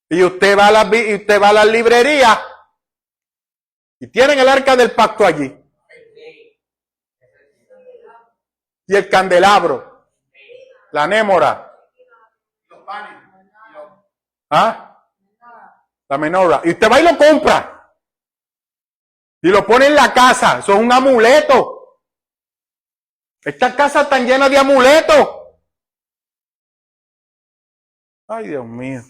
Y usted va a las librerías y tienen el arca del pacto allí. Y el candelabro, la némora, Los panes. la menorá. Y usted va y lo compra. Y lo pone en la casa. Eso es un amuleto. Estas casas están llenas de amuletos. Ay, Dios mío.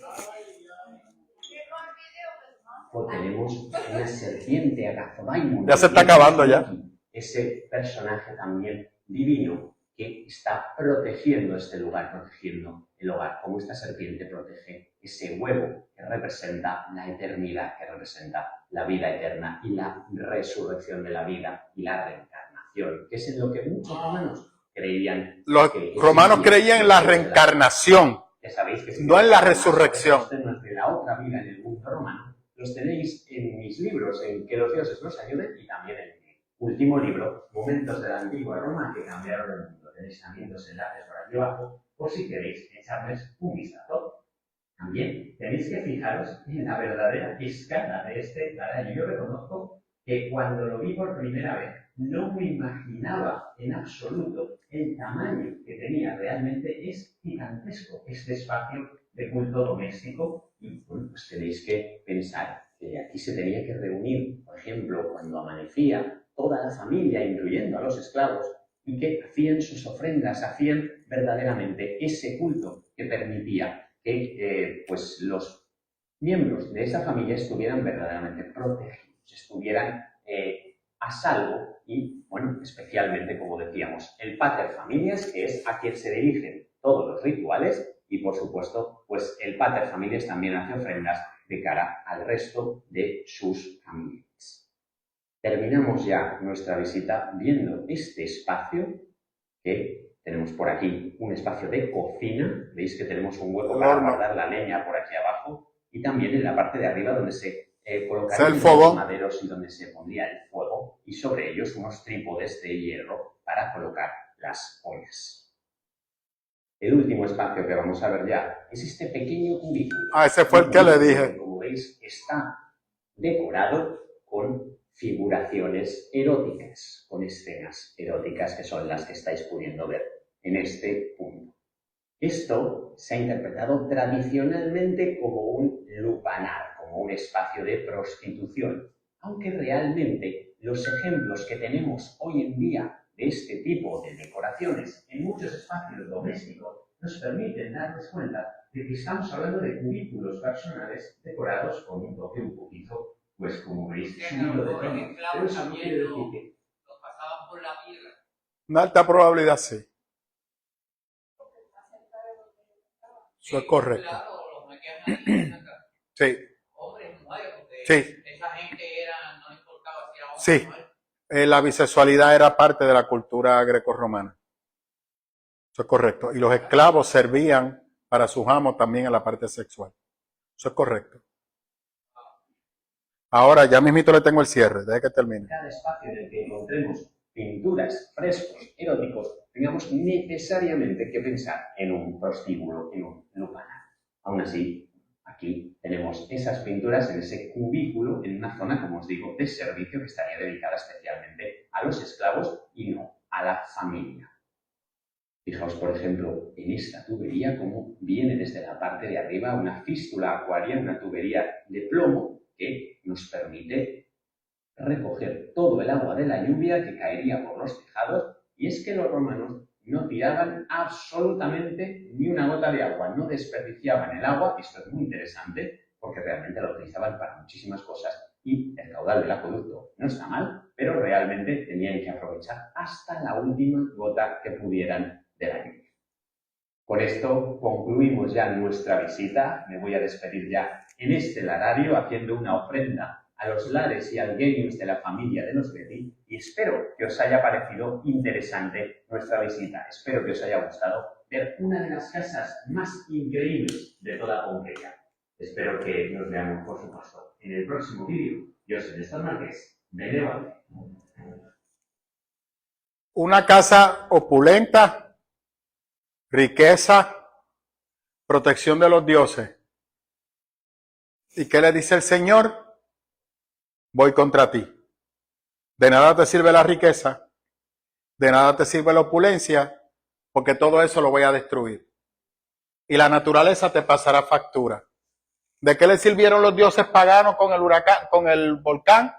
Tenemos una serpiente Agazodaimon. Ya se está acabando ya. Ese personaje también divino que está protegiendo este lugar, protegiendo el hogar, como esta serpiente protege ese huevo que representa la eternidad, que representa la vida eterna y la resurrección de la vida y la reencarnación, que es en lo que muchos romanos creían. Los romanos creían en la reencarnación, ya sabéis que no en la resurrección. De la otra vida en el mundo romano, los tenéis en mis libros, en Que los dioses nos ayuden, y también en mi último libro, Momentos de la Antigua Roma que cambiaron el mundo. Tenéis también los enlaces por aquí abajo, por si queréis echarles un vistazo. También tenéis que fijaros en la verdadera escala de este caballo. Yo reconozco que cuando lo vi por primera vez, no me imaginaba en absoluto el tamaño que tenía. Realmente es gigantesco este espacio de culto doméstico. Y bueno, pues tenéis que pensar que aquí se tenía que reunir, por ejemplo, cuando amanecía, toda la familia, incluyendo a los esclavos, y que hacían sus ofrendas, hacían verdaderamente ese culto que permitía que pues los miembros de esa familia estuvieran verdaderamente protegidos, estuvieran a salvo y, bueno, especialmente, como decíamos, el pater familias, que es a quien se dirigen todos los rituales, y, por supuesto, pues el pater familias también hace ofrendas de cara al resto de sus familiares. Terminamos ya nuestra visita viendo este espacio que tenemos por aquí, un espacio de cocina. Veis que tenemos un hueco para guardar la leña por aquí abajo, y también en la parte de arriba donde se colocarían los maderos y donde se pondría el fuego, y sobre ellos unos trípodes de hierro para colocar las ollas. El último espacio que vamos a ver ya es este pequeño cubículo. Ese fue el que le dije. Como veis, está decorado con figuraciones eróticas, con escenas eróticas que son las que estáis pudiendo ver en este punto. Esto se ha interpretado tradicionalmente como un lupanar, como un espacio de prostitución, aunque realmente los ejemplos que tenemos hoy en día de este tipo de decoraciones en muchos espacios domésticos nos permiten darnos cuenta de que estamos hablando de cubículos personales decorados con un toque un poquito, pues como veis, subido de tono. Pero eso no quiere decir que los pasaban por la piedra. Una alta probabilidad, sí. Eso es correcto. Claro, los metían ahí. Sí. Hombres, mujeres, porque Sí. esa gente era, no importaba si era hombre Sí. o mujer. La bisexualidad era parte de la cultura grecorromana. Eso es correcto. Y los esclavos servían para sus amos también en la parte sexual. Eso es correcto. Ahora, ya mismito le tengo el cierre, deje que termine. Cada espacio en el que encontremos pinturas, frescos, eróticos, tengamos necesariamente que pensar en un prostíbulo, en un lupanar. Aún así, aquí tenemos esas pinturas en ese cubículo, en una zona, como os digo, de servicio que estaría dedicada especialmente a los esclavos y no a la familia. Fijaos, por ejemplo, en esta tubería, cómo viene desde la parte de arriba una fístula acuaria, una tubería de plomo que nos permite recoger todo el agua de la lluvia que caería por los tejados. Y es que los romanos no tiraban absolutamente ni una gota de agua, no desperdiciaban el agua. Esto es muy interesante porque realmente lo utilizaban para muchísimas cosas, y el caudal del acueducto no está mal, pero realmente tenían que aprovechar hasta la última gota que pudieran de la lluvia. Con esto concluimos ya nuestra visita. Me voy a despedir ya en este larario haciendo una ofrenda a los lares y al genius de la familia de los Betti, y espero que os haya parecido interesante nuestra visita. Espero que os haya gustado ver una de las casas más increíbles de toda Pompeya. Espero que nos veamos, por supuesto, en el próximo vídeo. Yo soy Néstor Márquez, de Levante. Una casa opulenta, riqueza, protección de los dioses. ¿Y qué le dice el Señor? Voy contra ti. De nada te sirve la riqueza, de nada te sirve la opulencia, porque todo eso lo voy a destruir. Y la naturaleza te pasará factura. ¿De qué le sirvieron los dioses paganos con el huracán, con el volcán?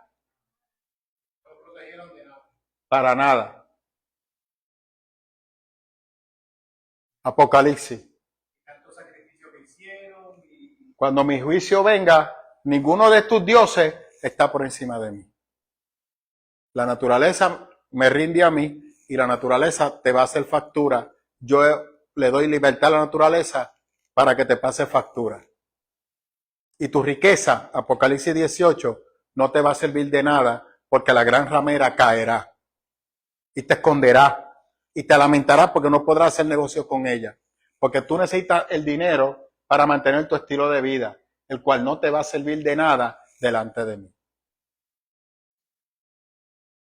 No lo protegieron de nada. Para nada. Apocalipsis. Tanto sacrificio que hicieron y Cuando mi juicio venga, ninguno de tus dioses está por encima de mí. La naturaleza me rinde a mí y la naturaleza te va a hacer factura. Yo le doy libertad a la naturaleza para que te pase factura. Y tu riqueza, Apocalipsis 18, no te va a servir de nada, porque la gran ramera caerá y te esconderá y te lamentarás porque no podrás hacer negocio con ella. Porque tú necesitas el dinero para mantener tu estilo de vida, el cual no te va a servir de nada delante de mí.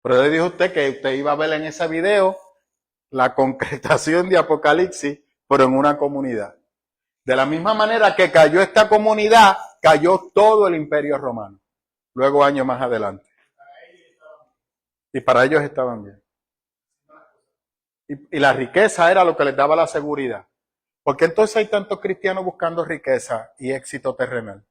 Pero yo le dije a usted que usted iba a ver en ese video la concretación de Apocalipsis, pero en una comunidad. De la misma manera que cayó esta comunidad, cayó todo el Imperio Romano. Luego, años más adelante. Y para ellos estaban bien. Y la riqueza era lo que les daba la seguridad. ¿Por qué entonces hay tantos cristianos buscando riqueza y éxito terrenal?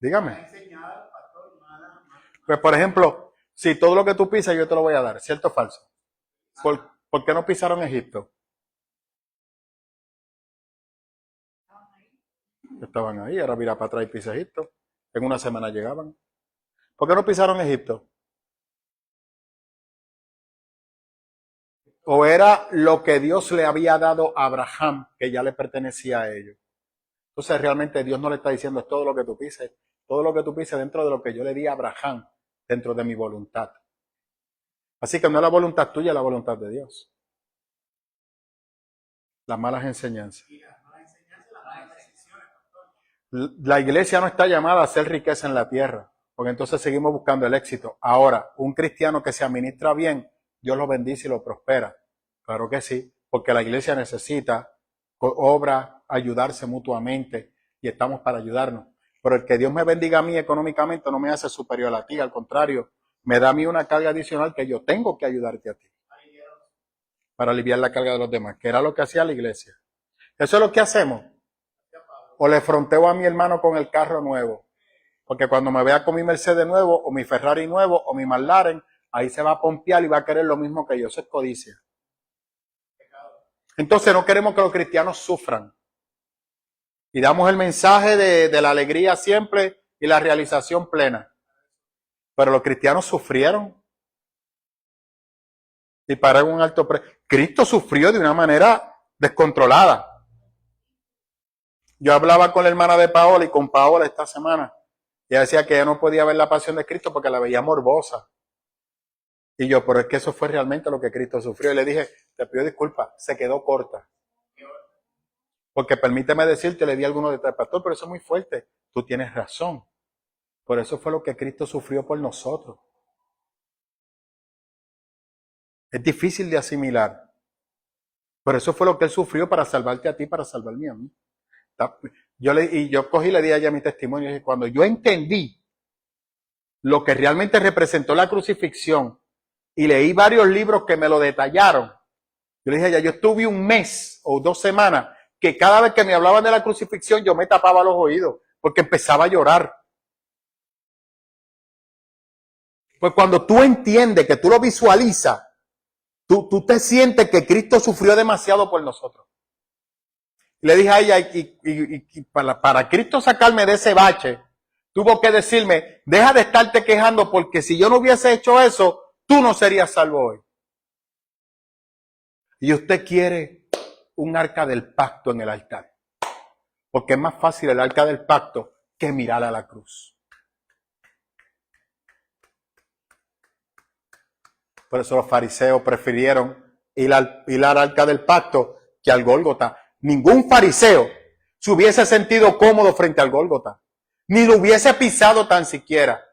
Dígame. enseñado, pastor, nada más. Pues, por ejemplo, si todo lo que tú pisas yo te lo voy a dar, ¿cierto o falso? ¿Por qué no pisaron Egipto? Estaban ahí, ahora mira para atrás y pisa Egipto. En una semana llegaban. ¿Por qué no pisaron Egipto? ¿O era lo que Dios le había dado a Abraham, que ya le pertenecía a ellos? Entonces realmente Dios no le está diciendo, es todo lo que tú pises dentro de lo que yo le di a Abraham, dentro de mi voluntad. Así que no es la voluntad tuya, es la voluntad de Dios. Las malas enseñanzas. La iglesia no está llamada a hacer riqueza en la tierra, porque entonces seguimos buscando el éxito. Ahora, un cristiano que se administra bien, Dios lo bendice y lo prospera. Claro que sí, porque la iglesia necesita obra, ayudarse mutuamente y estamos para ayudarnos. Pero el que Dios me bendiga a mí económicamente no me hace superior a ti, al contrario, me da a mí una carga adicional que yo tengo que ayudarte a ti para aliviar la carga de los demás, que era lo que hacía la iglesia. Eso es lo que hacemos. O le fronteo a mi hermano con el carro nuevo, porque cuando me vea con mi Mercedes nuevo, o mi Ferrari nuevo, o mi McLaren, ahí se va a pompear y va a querer lo mismo que yo. Eso es codicia. Entonces no queremos que los cristianos sufran. Y damos el mensaje de la alegría siempre y la realización plena. Pero los cristianos sufrieron. Y pagaron un alto precio. Cristo sufrió de una manera descontrolada. Yo hablaba con la hermana de Paola y con Paola esta semana. Ella decía que ella no podía ver la pasión de Cristo porque la veía morbosa. Y yo, pero es que eso fue realmente lo que Cristo sufrió. Y le dije, te pido disculpas, se quedó corta. Porque permíteme decirte, le di algunos detalles, pastor, pero eso es muy fuerte. Tú tienes razón. Por eso fue lo que Cristo sufrió por nosotros. Es difícil de asimilar. Pero eso fue lo que Él sufrió para salvarte a ti, para salvarme a mí. Yo cogí y le di a ella mi testimonio. Y dije, cuando yo entendí lo que realmente representó la crucifixión y leí varios libros que me lo detallaron, yo le dije a ella, yo estuve un mes o 2 semanas que cada vez que me hablaban de la crucifixión yo me tapaba los oídos porque empezaba a llorar. Pues cuando tú entiendes, que tú lo visualizas, tú te sientes que Cristo sufrió demasiado por nosotros. Le dije a ella, y para Cristo sacarme de ese bache, tuvo que decirme, deja de estarte quejando porque si yo no hubiese hecho eso, tú no serías salvo hoy. Y usted quiere un arca del pacto en el altar. Porque es más fácil el arca del pacto que mirar a la cruz. Por eso los fariseos prefirieron ir al arca del pacto que al Gólgota. Ningún fariseo se hubiese sentido cómodo frente al Gólgota. Ni lo hubiese pisado tan siquiera.